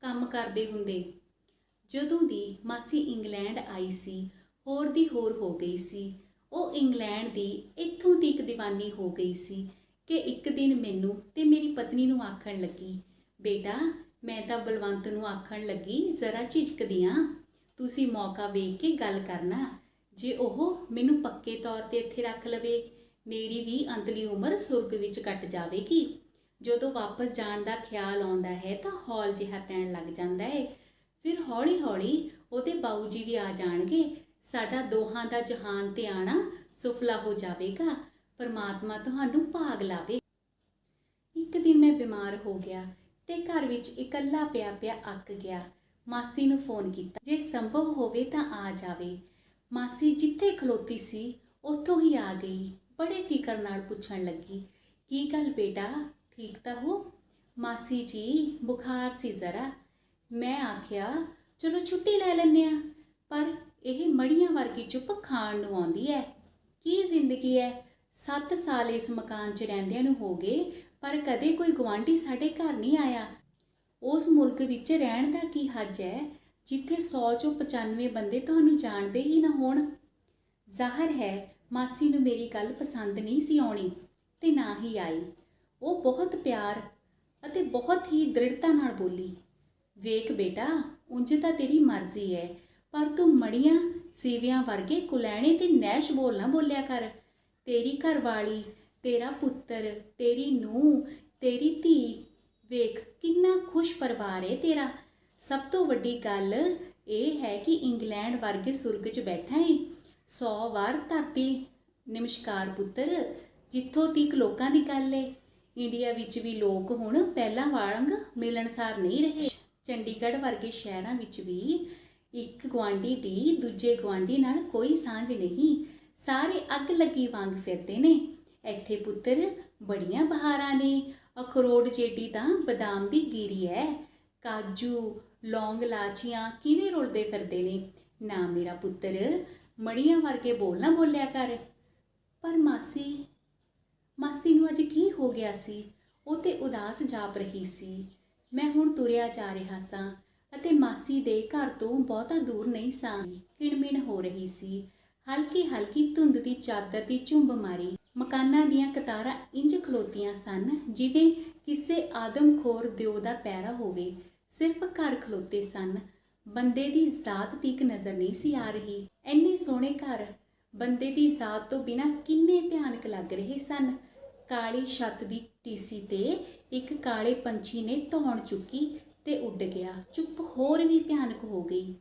ਕੰਮ ਕਰਦੇ ਹੁੰਦੇ। ਜਦੋਂ ਦੀ ਮਾਸੀ ਇੰਗਲੈਂਡ ਆਈ ਸੀ, ਹੋਰ ਦੀ ਹੋਰ ਹੋ ਗਈ ਸੀ। ਉਹ ਇੰਗਲੈਂਡ ਦੀ ਇੱਥੋਂ ਤੀਕ ਦੀਵਾਨੀ ਹੋ ਗਈ ਸੀ ਕਿ ਇੱਕ ਦਿਨ ਮੈਨੂੰ ਤੇ ਮੇਰੀ ਪਤਨੀ ਨੂੰ ਆਖਣ ਲੱਗੀ, ਬੇਟਾ ਮੈਂ ਤਾਂ ਬਲਵੰਤ ਨੂੰ ਆਖਣ ਲੱਗੀ ਜ਼ਰਾ ਝਿਜਕਦੀ ਆਂ, ਤੁਸੀਂ ਮੌਕਾ ਵੇਖ ਕੇ ਗੱਲ ਕਰਨਾ, ਜੇ ਉਹ ਮੈਨੂੰ ਪੱਕੇ ਤੌਰ ਤੇ ਇੱਥੇ ਰੱਖ ਲਵੇ ਮੇਰੀ ਵੀ ਅੰਤਲੀ ਉਮਰ ਸੁਰਗ ਵਿੱਚ ਕੱਟ ਜਾਵੇਗੀ। ਜਦੋਂ ਵਾਪਸ ਜਾਣ ਦਾ ਖਿਆਲ ਆਉਂਦਾ ਹੈ ਤਾਂ ਹੌਲ ਜਿਹਾ ਪੈਣ ਲੱਗ ਜਾਂਦਾ ਹੈ। ਫਿਰ ਹੌਲੀ ਹੌਲੀ ਉਹਦੇ ਬਾਊ ਜੀ ਵੀ ਆ ਜਾਣਗੇ, ਸਾਡਾ ਦੋਹਾਂ ਦਾ ਜਹਾਨ ਤੇ ਆਣਾ ਸੁਫਲਾ ਹੋ ਜਾਵੇਗਾ। ਪਰਮਾਤਮਾ ਤੁਹਾਨੂੰ ਭਾਗ ਲਾਵੇ। ਇੱਕ ਦਿਨ ਮੈਂ ਬਿਮਾਰ ਹੋ ਗਿਆ ਤੇ ਘਰ ਵਿੱਚ ਇਕੱਲਾ ਪਿਆ ਪਿਆ ਅੱਕ ਗਿਆ। ਮਾਸੀ ਨੂੰ ਫੋਨ ਕੀਤਾ, ਜੇ ਸੰਭਵ ਹੋਵੇ ਤਾਂ ਆ ਜਾਵੇ। ਮਾਸੀ ਜਿੱਥੇ ਖਲੋਤੀ ਸੀ ਉੱਥੋਂ ਹੀ ਆ ਗਈ। ਬੜੇ ਫਿਕਰ ਨਾਲ ਪੁੱਛਣ ਲੱਗੀ, ਕੀ ਗੱਲ ਬੇਟਾ, ਠੀਕ ਤਾਂ ਹੋ? ਮਾਸੀ ਜੀ ਬੁਖਾਰ ਸੀ ਜ਼ਰਾ। ਮੈਂ ਆਖਿਆ ਚਲੋ ਛੁੱਟੀ ਲੈ ਲੈਂਦੇ ਹਾਂ, ਪਰ ਇਹ ਮੜੀਆਂ ਵਰਗੀ ਚੁੱਪ ਖਾਣ ਨੂੰ ਆਉਂਦੀ ਹੈ। ਕੀ ਜ਼ਿੰਦਗੀ ਹੈ, 7 ਸਾਲ ਇਸ ਮਕਾਨ 'ਚ ਰਹਿੰਦਿਆਂ ਨੂੰ ਹੋ ਗਏ, ਪਰ ਕਦੇ ਕੋਈ ਗੁਆਂਢੀ ਸਾਡੇ ਘਰ ਨਹੀਂ ਆਇਆ। ਉਸ ਮੁਲਕ ਵਿੱਚ ਰਹਿਣ ਦਾ ਕੀ ਹੱਜ ਹੈ ਜਿੱਥੇ 100 ਚੋਂ 95 ਬੰਦੇ ਤੁਹਾਨੂੰ ਜਾਣਦੇ ਹੀ ਨਾ ਹੋਣ। ਜ਼ਾਹਰ ਹੈ ਮਾਸੀ ਨੂੰ ਮੇਰੀ ਗੱਲ ਪਸੰਦ ਨਹੀਂ ਸੀ ਆਉਣੀ ਤੇ ਨਾ ਹੀ ਆਈ। ਉਹ ਬਹੁਤ ਪਿਆਰ ਅਤੇ ਬਹੁਤ ਹੀ ਦ੍ਰਿੜਤਾ ਨਾਲ ਬੋਲੀ, ਵੇਖ ਬੇਟਾ ਉਂਝ ਤਾਂ ਤੇਰੀ ਮਰਜ਼ੀ ਹੈ, ਪਰ ਤੂੰ ਮੜੀਆਂ ਸੀਵਿਆਂ ਵਰਗੇ ਕੁਲੈਣੇ ਤੇ ਨੈਸ਼ ਬੋਲ ਨਾ ਬੋਲਿਆ ਕਰ। ਤੇਰੀ ਘਰਵਾਲੀ, ਤੇਰਾ ਪੁੱਤਰ, ਤੇਰੀ ਨੂੰਹ, ਤੇਰੀ ਧੀ, ਵੇਖ ਕਿੰਨਾ ਖੁਸ਼ ਪਰਿਵਾਰ ਹੈ ਤੇਰਾ। ਸਭ ਤੋਂ ਵੱਡੀ ਗੱਲ ਇਹ ਹੈ ਕਿ ਇੰਗਲੈਂਡ ਵਰਗੇ ਸੁਰਗ 'ਚ ਬੈਠਾ ਹੈ। 100 ਵਾਰ ਧਰਤੀ ਨਮਸਕਾਰ ਪੁੱਤਰ। ਜਿੱਥੋਂ ਤੀਕ ਲੋਕਾਂ ਦੀ ਗੱਲ ਹੈ, ਇੰਡੀਆ ਵਿੱਚ ਵੀ ਲੋਕ ਹੁਣ ਪਹਿਲਾਂ ਵਾਂਗ ਮਿਲਣਸਾਰ ਨਹੀਂ ਰਹੇ। ਚੰਡੀਗੜ੍ਹ ਵਰਗੇ ਸ਼ਹਿਰਾਂ ਵਿੱਚ ਵੀ ਇੱਕ ਗੁਆਂਢੀ ਦੀ ਦੂਜੇ ਗੁਆਂਢੀ ਨਾਲ ਕੋਈ ਸਾਂਝ ਨਹੀਂ, ਸਾਰੇ ਅੱਗ ਲੱਗੀ ਵਾਂਗ ਫਿਰਦੇ ਨੇ। ਇੱਥੇ ਪੁੱਤਰ ਬੜੀਆਂ ਬਹਾਰਾਂ ਨੇ, ਅਖਰੋਟ ਜੇਡੀ ਤਾਂ ਬਦਾਮ ਦੀ ਗੀਰੀ ਹੈ, ਕਾਜੂ, ਲੌਂਗ, ਲਾਚੀਆਂ ਕਿਵੇਂ ਰੁਲਦੇ ਫਿਰਦੇ ਨੇ। ਨਾ ਮੇਰਾ ਪੁੱਤਰ ਮੜੀਆਂ ਵਰਗੇ ਬੋਲ ਨਾ ਬੋਲਿਆ ਕਰ। ਪਰ ਮਾਸੀ ਨੂੰ ਅੱਜ ਕੀ ਹੋ ਗਿਆ ਸੀ? ਉਹ ਤੇ ਉਦਾਸ ਜਾਪ ਰਹੀ ਸੀ। ਮੈਂ ਹੁਣ ਤੁਰਿਆ ਜਾ ਰਿਹਾ ਸਾਂ ਅਤੇ ਮਾਸੀ ਦੇ ਘਰ ਤੋਂ ਬਹੁਤਾ ਦੂਰ ਨਹੀਂ ਸਾਂ। ਕਿਣਮਿਣ ਹੋ ਰਹੀ ਸੀ। ਹਲਕੀ ਹਲਕੀ ਧੁੰਦ ਦੀ ਚਾਦਰ ਦੀ ਝੁੰਬ ਮਾਰੀ। ਮਕਾਨਾਂ ਦੀਆਂ ਕਤਾਰਾਂ ਇੰਜ ਖਲੋਤੀਆਂ ਸਨ ਜਿਵੇਂ ਕਿਸੇ ਆਦਮਖੋਰ ਦਿਓ ਦਾ ਪਹਿਰਾ ਹੋਵੇ। ਸਿਰਫ ਘਰ ਖਲੋਤੇ ਸਨ, ਬੰਦੇ ਦੀ ਜ਼ਾਤ ਤੀਕ ਨਜ਼ਰ ਨਹੀਂ ਸੀ ਆ ਰਹੀ। ਇੰਨੇ ਸੋਹਣੇ ਘਰ ਬੰਦੇ ਦੀ ਜ਼ਾਤ ਤੋਂ ਬਿਨਾਂ ਕਿੰਨੇ ਭਿਆਨਕ ਲੱਗ ਰਹੇ ਸਨ। ਕਾਲੀ ਛੱਤ ਦੀ ਟੀਸੀ ਤੇ ਇੱਕ ਕਾਲੇ ਪੰਛੀ ਨੇ ਧੌਣ ਚੁੱਕੀ ਤੇ ਉੱਡ ਗਿਆ। ਚੁੱਪ ਹੋਰ ਵੀ ਭਿਆਨਕ ਹੋ ਗਈ।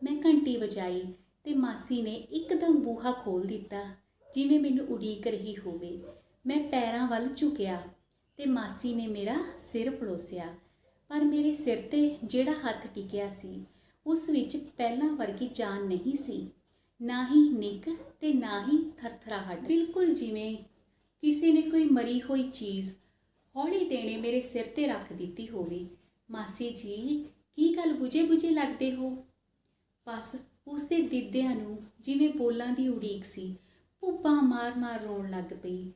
ਮੈਂ ਘੰਟੀ ਵਜਾਈ ਤੇ ਮਾਸੀ ਨੇ ਇੱਕਦਮ ਬੂਹਾ ਖੋਲ੍ਹ ਦਿੱਤਾ, ਜਿਵੇਂ ਮੈਨੂੰ ਉਡੀਕ ਰਹੀ ਹੋਵੇ। ਮੈਂ ਪੈਰਾਂ ਵੱਲ ਝੁਕਿਆ ਤੇ ਮਾਸੀ ਨੇ ਮੇਰਾ ਸਿਰ ਪਲੋਸਿਆ, ਪਰ ਮੇਰੇ ਸਿਰ ਤੇ ਜਿਹੜਾ ਹੱਥ ਟਿਕਿਆ ਸੀ ਉਸ ਵਿੱਚ ਪਹਿਲਾਂ ਵਰਗੀ ਜਾਨ ਨਹੀਂ ਸੀ, ਨਾ ਹੀ ਨਿੱਕ ਤੇ ਨਾ ਹੀ ਥਰਥਰਾਹਟ। ਬਿਲਕੁਲ ਜਿਵੇਂ ਕਿਸੇ ਨੇ ਕੋਈ ਮਰੀ ਹੋਈ ਚੀਜ਼ ਹੌਲੀ ਦੇਣੇ ਮੇਰੇ ਸਿਰ ਤੇ ਰੱਖ ਦਿੱਤੀ ਹੋਵੇ। ਮਾਸੀ ਜੀ ਕੀ ਗੱਲ ਬੁਝੇ ਬੁਝੇ ਲੱਗਦੇ ਹੋ? ਬਸ ਉਸਦੇ ਦਿਦਿਆਂ ਨੂੰ ਜਿਵੇਂ ਬੋਲਾਂ ਦੀ ਉਡੀਕ ਸੀ। ਭੁੱਬਾਂ ਮਾਰ ਮਾਰ ਰੋਣ ਲੱਗ ਪਈ।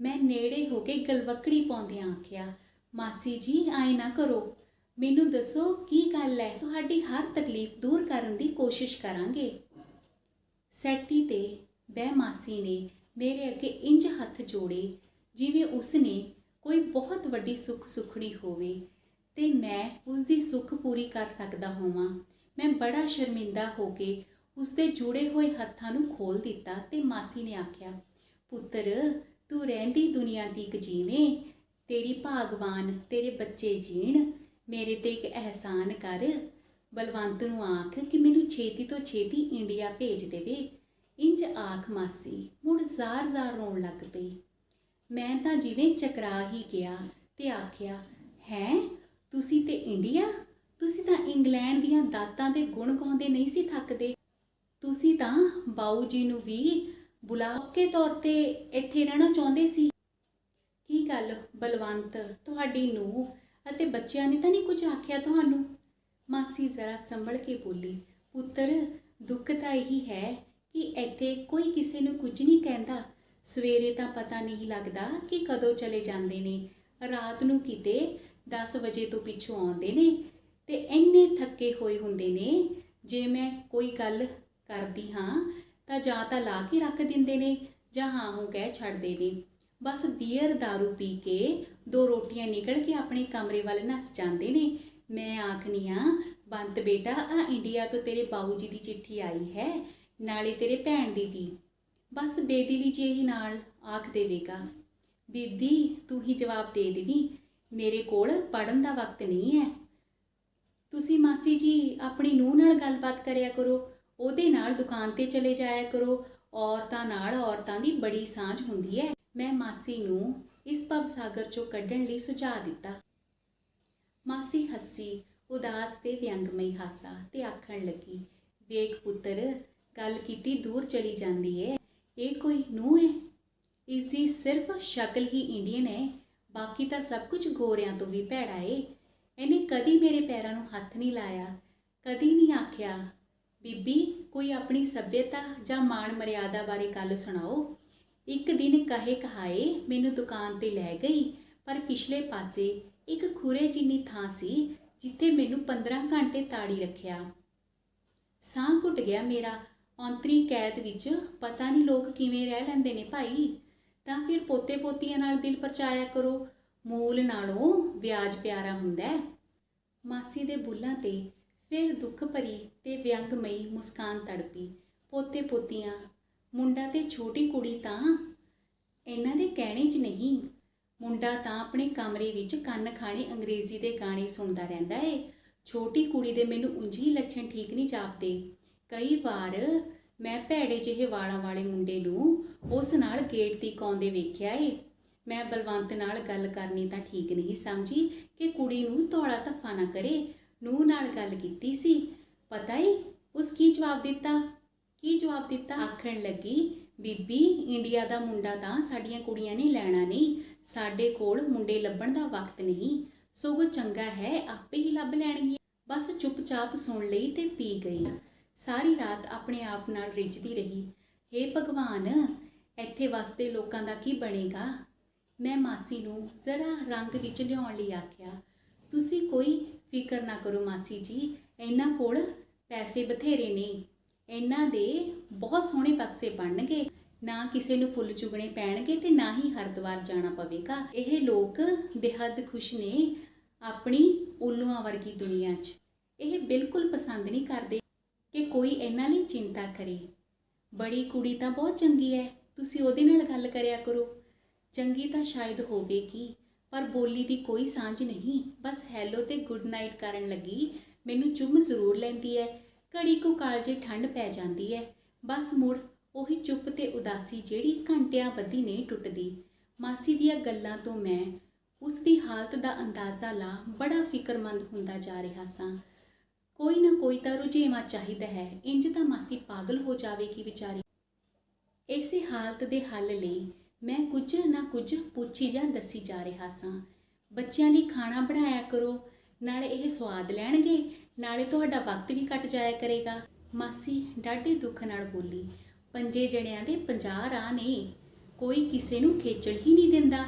ਮੈਂ ਨੇੜੇ ਹੋ ਕੇ ਗਲਵੱਕੜੀ ਪਾਉਂਦਿਆਂ ਆਖਿਆ, ਮਾਸੀ ਜੀ ਆਏ ਨਾ ਕਰੋ, ਮੈਨੂੰ ਦੱਸੋ ਕੀ ਗੱਲ ਹੈ? ਤੁਹਾਡੀ ਹਰ ਤਕਲੀਫ ਦੂਰ ਕਰਨ ਦੀ ਕੋਸ਼ਿਸ਼ ਕਰਾਂਗੇ। ਸੈਟੀ ਤੇ ਬਹਿ ਮਾਸੀ ਨੇ ਮੇਰੇ ਅੱਗੇ ਇੰਜ ਹੱਥ ਜੋੜੇ ਜਿਵੇਂ ਉਸਨੇ ਕੋਈ ਬਹੁਤ ਵੱਡੀ ਸੁੱਖ ਸੁਖੜੀ ਹੋਵੇ ਤੇ ਮੈਂ ਉਸਦੀ ਸੁੱਖ ਪੂਰੀ ਕਰ ਸਕਦਾ ਹੋਵਾਂ। ਮੈਂ ਬੜਾ ਸ਼ਰਮਿੰਦਾ ਹੋ ਕੇ ਉਸਦੇ ਜੁੜੇ ਹੋਏ ਹੱਥਾਂ ਨੂੰ ਖੋਲ੍ਹ ਦਿੱਤਾ ਤੇ ਮਾਸੀ ਨੇ ਆਖਿਆ, ਪੁੱਤਰ ਤੂੰ ਰਹਿੰਦੀ ਦੁਨੀਆ ਤੀਕ ਜੀਵੇਂ, ਤੇਰੀ ਭਾਗਵਾਨ ਤੇਰੇ ਬੱਚੇ ਜੀਣ, ਮੇਰੇ ਤੇ ਇੱਕ ਅਹਿਸਾਨ ਕਰ। ਬਲਵੰਤ ਨੂੰ ਆਖ ਕਿ ਮੈਨੂੰ ਛੇਤੀ ਤੋਂ ਛੇਤੀ ਇੰਡੀਆ ਭੇਜ ਦੇਵੇ। ਇੰਜ ਆਖ ਮਾਸੀ ਮੁੜ ਜ਼ਾਰ-ਜ਼ਾਰ ਰੋਣ ਲੱਗ ਪਈ। ਮੈਂ ਤਾਂ ਜਿਵੇਂ ਚਕਰਾ ਹੀ ਗਿਆ ਤੇ ਆਖਿਆ, ਹੈਂ ਤੁਸੀਂ ਤੇ ਇੰਡੀਆ? ਤੁਸੀਂ ਤਾਂ ਇੰਗਲੈਂਡ ਦੀਆਂ ਦਾਤਾਂ ਦੇ ਗੁਣ ਗਾਉਂਦੇ ਨਹੀਂ ਸੀ ਥੱਕਦੇ। ਤੁਸੀਂ ਤਾਂ ਬਾਊ ਜੀ ਨੂੰ ਵੀ ਬੁਲਾ ਕੇ ਤੌਰ ਤੇ ਇੱਥੇ ਰਹਿਣਾ ਚਾਹੁੰਦੇ ਸੀ। ਕੀ ਗੱਲ ਬਲਵੰਤ, ਤੁਹਾਡੀ ਨੂੰਹ ਅਤੇ ਬੱਚਿਆਂ ਨੇ ਤਾਂ ਨਹੀਂ ਕੁਝ ਆਖਿਆ ਤੁਹਾਨੂੰ? ਮਾਸੀ ਜ਼ਰਾ ਸੰਭਲ ਕੇ ਬੋਲੀ, ਪੁੱਤਰ ਦੁੱਖ ਤਾਂ ਇਹੀ ਹੈ ਕਿ ਇੱਥੇ ਕੋਈ ਕਿਸੇ ਨੂੰ ਕੁਝ ਨਹੀਂ ਕਹਿੰਦਾ। ਸਵੇਰੇ ਤਾਂ ਪਤਾ ਨਹੀਂ ਲੱਗਦਾ ਕਿ ਕਦੋਂ ਚਲੇ ਜਾਂਦੇ ਨੇ, ਰਾਤ ਨੂੰ ਕਿਤੇ 10 ਵਜੇ ਤੋਂ ਪਿੱਛੋਂ ਆਉਂਦੇ ਨੇ ਤੇ ਇੰਨੇ ਥੱਕੇ ਹੋਏ ਹੁੰਦੇ ਨੇ। ਜੇ ਮੈਂ ਕੋਈ ਗੱਲ ਕਰਦੀ ਹਾਂ ਤਾਂ ਜਾਂ ਤਾਂ ਲਾ ਕੇ ਰੱਖ ਦਿੰਦੇ ਨੇ ਜਾਂ ਹਾਂ ਹੂੰ ਕਹਿ ਛੱਡਦੇ ਨੇ। ਬਸ ਬੀਅਰ ਦਾਰੂ ਪੀ ਕੇ 2 ਰੋਟੀਆਂ ਨਿਕਲ ਕੇ ਆਪਣੇ ਕਮਰੇ ਵੱਲ ਨੱਸ ਜਾਂਦੇ ਨੇ। ਮੈਂ ਆਖਨੀ ਆ, ਬੰਤ ਬੇਟਾ ਆ ਇੰਡੀਆ ਤੋਂ ਤੇਰੇ ਬਾਊ ਜੀ ਦੀ ਚਿੱਠੀ ਆਈ ਹੈ, ਨਾਲੇ ਤੇਰੇ ਭੈਣ ਦੀ ਵੀ। ਬਸ ਬੇਦਿਲੀ ਜਿਹੀ ਨਾਲ ਆਖ ਦੇਵੇਗਾ, ਬੀਬੀ ਤੂੰ ਹੀ ਜਵਾਬ ਦੇ ਦੇਵੀਂ, ਮੇਰੇ ਕੋਲ ਪੜ੍ਹਨ ਦਾ ਵਕਤ ਨਹੀਂ ਹੈ। ਤੁਸੀਂ ਮਾਸੀ ਜੀ ਆਪਣੀ ਨੂੰਹ ਨਾਲ ਗੱਲਬਾਤ ਕਰਿਆ ਕਰੋ, ਉਹਦੇ ਨਾਲ ਦੁਕਾਨ ਤੇ ਚਲੇ ਜਾਇਆ ਕਰੋ। ਔਰਤਾਂ ਨਾਲ ਔਰਤਾਂ ਦੀ ਬੜੀ ਸਾਂਝ ਹੁੰਦੀ ਹੈ। ਮੈਂ ਮਾਸੀ ਨੂੰ ਇਸ ਭਵਸਾਗਰ ਚੋਂ ਕੱਢਣ ਲਈ ਸੁਝਾਅ ਦਿੱਤਾ। ਮਾਸੀ ਹੱਸੀ, ਉਦਾਸ ਤੇ ਵਿਅੰਗਮਈ ਹਾਸਾ, ਤੇ ਆਖਣ ਲੱਗੀ, ਵੇਖ ਪੁੱਤਰ, ਗੱਲ ਕੀਤੀ ਦੂਰ ਚਲੀ ਜਾਂਦੀ ਏ। ਇਹ ਕੋਈ ਨੂੰਹ ਹੈ? ਇਸ ਦੀ ਸਿਰਫ ਸ਼ਕਲ ਹੀ ਇੰਡੀਅਨ ਹੈ, ਬਾਕੀ ਤਾਂ ਸਭ ਕੁਝ ਗੋਰਿਆਂ ਤੋਂ ਵੀ ਭੈੜਾ ਏ। ਇਹਨੇ ਕਦੀ ਮੇਰੇ ਪੈਰਾਂ ਨੂੰ ਹੱਥ ਨਹੀਂ ਲਾਇਆ, ਕਦੀ ਨਹੀਂ ਆਖਿਆ, ਬੀਬੀ ਕੋਈ ਆਪਣੀ ਸੱਭਿਅਤਾ ਜਾਂ ਮਾਣ ਮਰਿਆਦਾ ਬਾਰੇ ਗੱਲ ਸੁਣਾਓ। ਇੱਕ ਦਿਨ ਕਹੇ ਕਹਾਏ ਮੈਨੂੰ ਦੁਕਾਨ ਤੇ ਲੈ ਗਈ, ਪਰ ਪਿਛਲੇ ਪਾਸੇ ਇੱਕ ਖੁਰੇ ਜਿੰਨੀ ਥਾਂ ਸੀ ਜਿੱਥੇ ਮੈਨੂੰ 15 ਘੰਟੇ ਤਾੜੀ ਰੱਖਿਆ। ਸਾਹ ਘੁੱਟ ਗਿਆ ਮੇਰਾ। ਔਂਤਰੀ ਕੈਦ ਵਿੱਚ ਪਤਾ ਨਹੀਂ ਲੋਕ ਕਿਵੇਂ ਰਹਿ ਲੈਂਦੇ ਨੇ ਭਾਈ। ਤਾਂ ਫਿਰ ਪੋਤੇ ਪੋਤੀਆਂ ਨਾਲ ਦਿਲ ਪਰਚਾਇਆ ਕਰੋ, ਮੂਲ ਨਾਲੋਂ ਵਿਆਜ ਪਿਆਰਾ ਹੁੰਦਾ। ਮਾਸੀ ਦੇ ਬੁੱਲ੍ਹਾਂ ਤੇ ਫਿਰ ਦੁੱਖ ਭਰੀ ਤੇ ਵਿਅੰਗਮਈ ਮੁਸਕਾਨ ਤੜਪੀ। ਪੋਤੇ ਪੋਤੀਆਂ, ਮੁੰਡਾ ਤੇ ਛੋਟੀ ਕੁੜੀ ਤਾਂ ਇਹਨਾਂ ਦੇ ਕਹਿਣੇ 'ਚ ਨਹੀਂ। ਮੁੰਡਾ ਤਾਂ ਆਪਣੇ ਕਮਰੇ ਵਿੱਚ ਕੰਨ ਖਾਣੇ ਅੰਗਰੇਜ਼ੀ ਦੇ ਗਾਣੇ ਸੁਣਦਾ ਰਹਿੰਦਾ ਏ। ਛੋਟੀ ਕੁੜੀ ਦੇ ਮੈਨੂੰ ਉਂਝ ਹੀ ਲੱਛਣ ਠੀਕ ਨਹੀਂ ਜਾਪਦੇ। ਕਈ ਵਾਰ ਮੈਂ ਭੈੜੇ ਜਿਹੇ ਵਾਲਾਂ ਵਾਲੇ ਮੁੰਡੇ ਨੂੰ ਉਸ ਨਾਲ ਗੇਟ ਤੀਕ ਆਉਂਦੇ ਵੇਖਿਆ ਏ। ਮੈਂ ਬਲਵੰਤ ਨਾਲ ਗੱਲ ਕਰਨੀ ਤਾਂ ਠੀਕ ਨਹੀਂ ਸਮਝੀ ਕਿ ਕੁੜੀ ਨੂੰ ਧੌਲਾ ਧੱਫਾ ਨਾ ਕਰੇ। ਨੂੰਹ ਨਾਲ ਗੱਲ ਕੀਤੀ ਸੀ, ਪਤਾ ਈ ਉਸ ਕੀ ਜਵਾਬ ਦਿੱਤਾ? ਆਖਣ ਲੱਗੀ, ਬੀਬੀ ਇੰਡੀਆ ਦਾ ਮੁੰਡਾ ਤਾਂ ਸਾਡੀਆਂ ਕੁੜੀਆਂ ਨੇ ਲੈਣਾ ਨਹੀਂ, ਸਾਡੇ ਕੋਲ ਮੁੰਡੇ ਲੱਭਣ ਦਾ ਵਕਤ ਨਹੀਂ, ਸਗੋਂ ਚੰਗਾ ਹੈ ਆਪੇ ਹੀ ਲੱਭ ਲੈਣਗੀਆਂ। ਬਸ ਚੁੱਪਚਾਪ ਸੁਣ ਲਈ ਤੇ ਪੀ ਗਈ। ਸਾਰੀ ਰਾਤ ਆਪਣੇ ਆਪ ਨਾਲ ਰਿੱਝਦੀ ਰਹੀ। ਹੇ ਭਗਵਾਨ, ਇੱਥੇ ਵਸਦੇ ਲੋਕਾਂ ਦਾ ਕੀ ਬਣੇਗਾ? ਮੈਂ ਮਾਸੀ ਨੂੰ ਜ਼ਰਾ ਰੰਗ ਵਿੱਚ ਲਿਆਉਣ ਲਈ ਆਖਿਆ, ਤੁਸੀਂ ਕੋਈ ਫਿਕਰ ਨਾ ਕਰੋ ਮਾਸੀ ਜੀ, ਇਹਨਾਂ ਕੋਲ ਪੈਸੇ ਬਥੇਰੇ ਨੇ, ਇਹਨਾਂ ਦੇ ਬਹੁਤ ਸੋਹਣੇ ਬਕਸੇ ਬਣਨਗੇ, ਨਾ ਕਿਸੇ ਨੂੰ ਫੁੱਲ ਚੁਗਣੇ ਪੈਣਗੇ ਤੇ ਨਾ ਹੀ ਹਰਿਦੁਆਰ ਜਾਣਾ ਪਵੇਗਾ। ਇਹ ਲੋਕ ਬੇਹੱਦ ਖੁਸ਼ ਨੇ ਆਪਣੀ ਉੱਲੂਆਂ ਵਰਗੀ ਦੁਨੀਆ 'ਚ। ਇਹ ਬਿਲਕੁਲ ਪਸੰਦ ਨਹੀਂ ਕਰਦੇ ਕਿ ਕੋਈ ਇਹਨਾਂ ਲਈ ਚਿੰਤਾ ਕਰੇ। ਬੜੀ ਕੁੜੀ ਤਾਂ ਬਹੁਤ ਚੰਗੀ ਹੈ, ਤੁਸੀਂ ਉਹਦੇ ਨਾਲ ਗੱਲ ਕਰਿਆ ਕਰੋ। ਚੰਗੀ ਤਾਂ ਸ਼ਾਇਦ ਹੋਵੇਗੀ, ਪਰ ਬੋਲੀ ਦੀ ਕੋਈ ਸਾਂਝ ਨਹੀਂ। ਬਸ ਹੈਲੋ ਤੇ ਗੁੱਡ ਨਾਈਟ ਕਰਨ ਲੱਗੀ ਮੈਨੂੰ ਚੁੰਮ ਜ਼ਰੂਰ ਲੈਂਦੀ ਹੈ। ਘੜੀ ਕੁ ਕਾਲਜੇ ਠੰਡ ਪੈ ਜਾਂਦੀ ਹੈ। ਬਸ ਮੁੜ ਉਹੀ ਚੁੱਪ ਤੇ ਉਦਾਸੀ ਜਿਹੜੀ ਘੰਟਿਆਂ ਬੱਧੀ ਨਹੀਂ ਟੁੱਟਦੀ। ਮਾਸੀ ਦੀਆਂ ਗੱਲਾਂ ਤੋਂ ਮੈਂ ਉਸ ਦੀ ਹਾਲਤ ਦਾ ਅੰਦਾਜ਼ਾ ਲਾ ਬੜਾ ਫਿਕਰਮੰਦ ਹੁੰਦਾ ਜਾ ਰਿਹਾ ਸਾਂ। ਕੋਈ ਨਾ ਕੋਈ ਤਾਂ ਰੁਝੇਵਾਂ ਚਾਹੀਦਾ ਹੈ, ਇੰਜ ਤਾਂ ਮਾਸੀ ਪਾਗਲ ਹੋ ਜਾਵੇਗੀ ਵਿਚਾਰੀ। ਇਸੇ ਹਾਲਤ ਦੇ ਹੱਲ ਲਈ ਮੈਂ ਕੁਝ ਨਾ ਕੁਝ ਪੁੱਛੀ ਜਾਂ ਦੱਸੀ ਜਾ ਰਿਹਾ ਸਾਂ। ਬੱਚਿਆਂ ਲਈ ਖਾਣਾ ਬਣਾਇਆ ਕਰੋ, ਨਾਲੇ ਇਹ ਸਵਾਦ ਲੈਣਗੇ, ਨਾਲੇ ਤੁਹਾਡਾ ਵਕਤ ਵੀ ਕੱਟ ਜਾਇਆ ਕਰੇਗਾ। ਮਾਸੀ ਡਾਢੇ ਦੁੱਖ ਨਾਲ ਬੋਲੀ, 5 ਜਣਿਆਂ ਦੇ 50 ਰਾਹ ਨੇ, ਕੋਈ ਕਿਸੇ ਨੂੰ ਖੇਚਲ ਹੀ ਨਹੀਂ ਦਿੰਦਾ।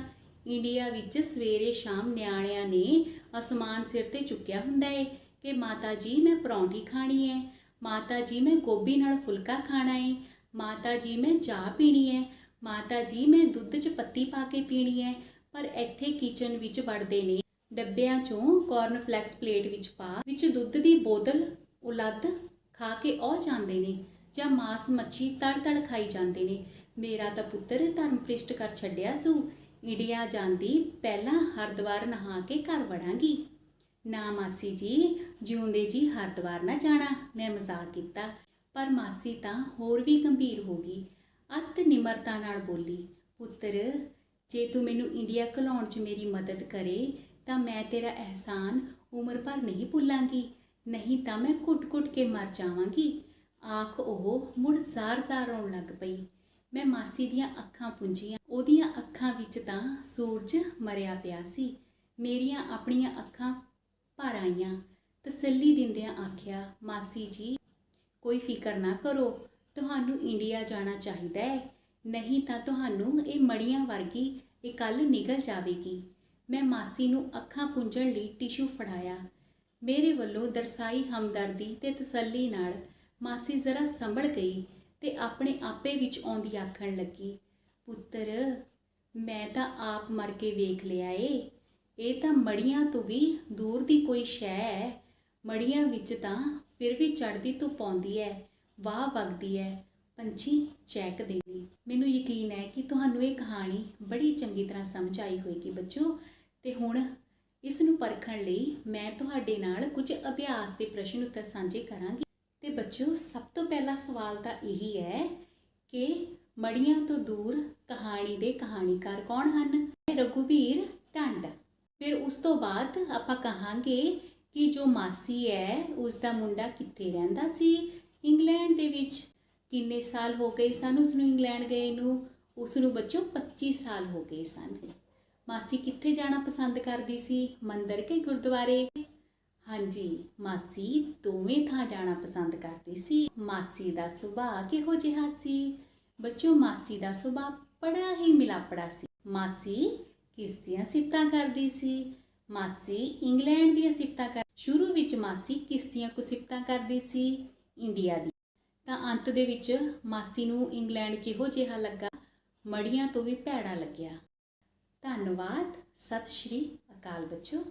ਇੰਡੀਆ ਵਿੱਚ ਸਵੇਰੇ ਸ਼ਾਮ ਨਿਆਣਿਆਂ ਨੇ ਅਸਮਾਨ ਸਿਰ ਤੇ ਚੁੱਕਿਆ ਹੁੰਦਾ ਏ ਕਿ ਮਾਤਾ ਜੀ ਮੈਂ ਪਰੌਂਠੀ ਖਾਣੀ ਹੈ, ਮਾਤਾ ਜੀ ਮੈਂ ਗੋਭੀ ਨਾਲ ਫੁਲਕਾ ਖਾਣਾ ਏ, ਮਾਤਾ ਜੀ ਮੈਂ ਚਾਹ ਪੀਣੀ ਹੈ, ਮਾਤਾ ਜੀ ਮੈਂ ਦੁੱਧ 'ਚ ਪੱਤੀ ਪਾ ਕੇ ਪੀਣੀ ਹੈ। ਪਰ ਇੱਥੇ ਕਿਚਨ ਵਿੱਚ ਵੜਦੇ ਨੇ, ਡੱਬਿਆਂ 'ਚੋਂ ਕਾਰਨਫਲੈਕਸ ਪਲੇਟ ਵਿੱਚ ਪਾ, ਵਿੱਚ ਦੁੱਧ ਦੀ ਬੋਤਲ ਉਲੱਦ ਖਾ ਕੇ ਉਹ ਜਾਂਦੇ ਨੇ, ਜਾਂ ਮਾਸ ਮੱਛੀ ਤੜ ਖਾਈ ਜਾਂਦੇ ਨੇ। ਮੇਰਾ ਤਾਂ ਪੁੱਤਰ ਧਰਮ ਭ੍ਰਿਸ਼ਟ ਕਰ ਛੱਡਿਆ ਸੂ। ਇੰਡੀਆ ਜਾਂਦੀ ਪਹਿਲਾਂ ਹਰਿਦੁਆਰ ਨਹਾ ਕੇ ਘਰ ਵੜਾਂਗੀ। ਨਾ ਮਾਸੀ ਜੀ, ਜਿਉਂਦੇ ਜੀ ਹਰਿਦੁਆਰ ਨਾ ਜਾਣਾ, ਮੈਂ ਮਜ਼ਾਕ ਕੀਤਾ। ਪਰ ਮਾਸੀ ਤਾਂ ਹੋਰ ਵੀ ਗੰਭੀਰ ਹੋ ਗਈ। ਅਤ ਨਿਮਰਤਾ ਨਾਲ ਬੋਲੀ, ਪੁੱਤਰ ਜੇ ਤੂੰ ਮੈਨੂੰ ਇੰਡੀਆ ਘਲਾਉਣ 'ਚ ਮੇਰੀ ਮਦਦ ਕਰੇ ਤਾਂ ਮੈਂ ਤੇਰਾ ਅਹਿਸਾਨ ਉਮਰ ਭਰ ਨਹੀਂ ਭੁੱਲਾਂਗੀ, ਨਹੀਂ ਤਾਂ ਮੈਂ ਘੁੱਟ-ਘੁੱਟ ਕੇ ਮਰ ਜਾਵਾਂਗੀ। ਆਖ ਉਹ ਮੁੜ ਜ਼ਾਰ-ਜ਼ਾਰ ਰੋਣ ਲੱਗ ਪਈ। ਮੈਂ ਮਾਸੀ ਦੀਆਂ ਅੱਖਾਂ ਪੁੰਝੀਆਂ। ਉਹਦੀਆਂ ਅੱਖਾਂ ਵਿੱਚ ਤਾਂ ਸੂਰਜ ਮਰਿਆ ਪਿਆ ਸੀ। ਮੇਰੀਆਂ ਆਪਣੀਆਂ ਅੱਖਾਂ ਭਰ ਆਈਆਂ। ਤਸੱਲੀ ਦਿੰਦਿਆਂ ਆਖਿਆ, ਮਾਸੀ ਜੀ ਕੋਈ ਫਿਕਰ ਨਾ ਕਰੋ, ਤੁਹਾਨੂੰ ਇੰਡੀਆ ਜਾਣਾ ਚਾਹੀਦਾ ਹੈ, ਨਹੀਂ ਤਾਂ ਤੁਹਾਨੂੰ ਇਹ ਮੜੀਆਂ ਵਰਗੀ ਇਹ ਕੱਲ੍ਹ ਨਿਕਲ ਜਾਵੇਗੀ। ਮੈਂ ਮਾਸੀ ਨੂੰ ਅੱਖਾਂ ਪੂੰਝਣ ਲਈ ਟਿਸ਼ੂ ਫੜਾਇਆ। ਮੇਰੇ ਵੱਲੋਂ ਦਰਸਾਈ ਹਮਦਰਦੀ ਤੇ ਤਸੱਲੀ ਨਾਲ ਮਾਸੀ ਜ਼ਰਾ ਸੰਭਲ ਗਈ ਤੇ ਆਪਣੇ ਆਪੇ ਵਿੱਚ ਆਉਂਦੀ ਆਖਣ ਲੱਗੀ, ਪੁੱਤਰ ਮੈਂ ਤਾਂ ਆਪ ਮਰ ਕੇ ਵੇਖ ਲਿਆ ਏ, ਇਹ ਤਾਂ ਮੜੀਆਂ ਤੋਂ ਵੀ ਦੂਰ ਦੀ ਕੋਈ ਸ਼ੈ ਹੈ। ਮੜੀਆਂ ਵਿੱਚ ਤਾਂ ਫਿਰ ਵੀ ਚੜ੍ਹਦੀ ਧੁੱਪ ਆਉਂਦੀ ਹੈ, ਵਾਹ ਵਗਦੀ ਹੈ, ਪੰਛੀ ਚਹਿਕਦੇ ਨੇ। ਮੈਨੂੰ ਯਕੀਨ ਹੈ ਕਿ ਤੁਹਾਨੂੰ ਇਹ ਕਹਾਣੀ ਬੜੀ ਚੰਗੀ ਤਰ੍ਹਾਂ ਸਮਝ ਆਈ ਹੋਏਗੀ ਬੱਚੋ। ਤੇ ਹੁਣ ਇਸ ਨੂੰ ਪਰਖਣ ਲਈ ਮੈਂ ਤੁਹਾਡੇ ਨਾਲ ਕੁਝ ਅਭਿਆਸ ਦੇ ਪ੍ਰਸ਼ਨ ਉੱਤਰ ਸਾਂਝੇ ਕਰਾਂਗੀ। ਤੇ ਬੱਚੋ ਸਭ ਤੋਂ ਪਹਿਲਾ ਸਵਾਲ ਤਾਂ ਇਹੀ ਹੈ ਕਿ ਮੜੀਆਂ ਤੋਂ ਦੂਰ ਕਹਾਣੀ ਦੇ ਕਹਾਣੀਕਾਰ ਕੌਣ ਹਨ? ਰਘੁਬੀਰ ਢੰਡ। ਫਿਰ ਉਸ ਤੋਂ ਬਾਅਦ ਆਪਾਂ ਕਹਾਂਗੇ ਕਿ ਜੋ ਮਾਸੀ ਹੈ ਉਸ ਦਾ ਮੁੰਡਾ ਕਿੱਥੇ ਰਹਿੰਦਾ ਸੀ? ਇੰਗਲੈਂਡ ਦੇ ਵਿੱਚ। ਕਿੰਨੇ ਸਾਲ ਹੋ ਗਏ ਸਨ ਉਸਨੂੰ ਇੰਗਲੈਂਡ ਗਏ ਨੂੰ? ਉਸਨੂੰ ਬੱਚੋ 25 ਸਾਲ ਹੋ ਗਏ ਸਨ। ਮਾਸੀ ਕਿੱਥੇ ਜਾਣਾ ਪਸੰਦ ਕਰਦੀ ਸੀ? ਮੰਦਰ ਕੇ ਗੁਰਦੁਆਰੇ? ਹਾਂਜੀ, ਮਾਸੀ ਦੋਵੇਂ ਥਾਂ ਜਾਣਾ ਪਸੰਦ ਕਰਦੀ ਸੀ। ਮਾਸੀ ਦਾ ਸੁਭਾਅ ਕਿਹੋ ਜਿਹਾ ਸੀ? ਬੱਚੋ ਮਾਸੀ ਦਾ ਸੁਭਾਅ ਬੜਾ ਹੀ ਮਿਲਾਪੜਾ ਸੀ। ਮਾਸੀ ਕਿਸ ਦੀਆਂ ਸਿਫਤਾਂ ਕਰਦੀ ਸੀ? ਮਾਸੀ ਇੰਗਲੈਂਡ ਦੀਆਂ ਸਿਫਤਾਂ ਕਰ। ਸ਼ੁਰੂ ਵਿੱਚ ਮਾਸੀ ਕਿਸ ਦੀਆਂ ਕੁ ਸਿਫਤਾਂ ਕਰਦੀ ਸੀ? ਇੰਡੀਆ ਦੀ। ਤਾਂ ਅੰਤ ਦੇ ਵਿੱਚ ਮਾਸੀ ਨੂੰ ਇੰਗਲੈਂਡ ਕਿਹੋ ਜਿਹਾ ਲੱਗਾ? ਮੜੀਆਂ ਤੋਂ ਵੀ ਭੈੜਾ ਲੱਗਿਆ। ਧੰਨਵਾਦ। ਸਤਿ ਸ਼੍ਰੀ ਅਕਾਲ ਬੱਚੋ।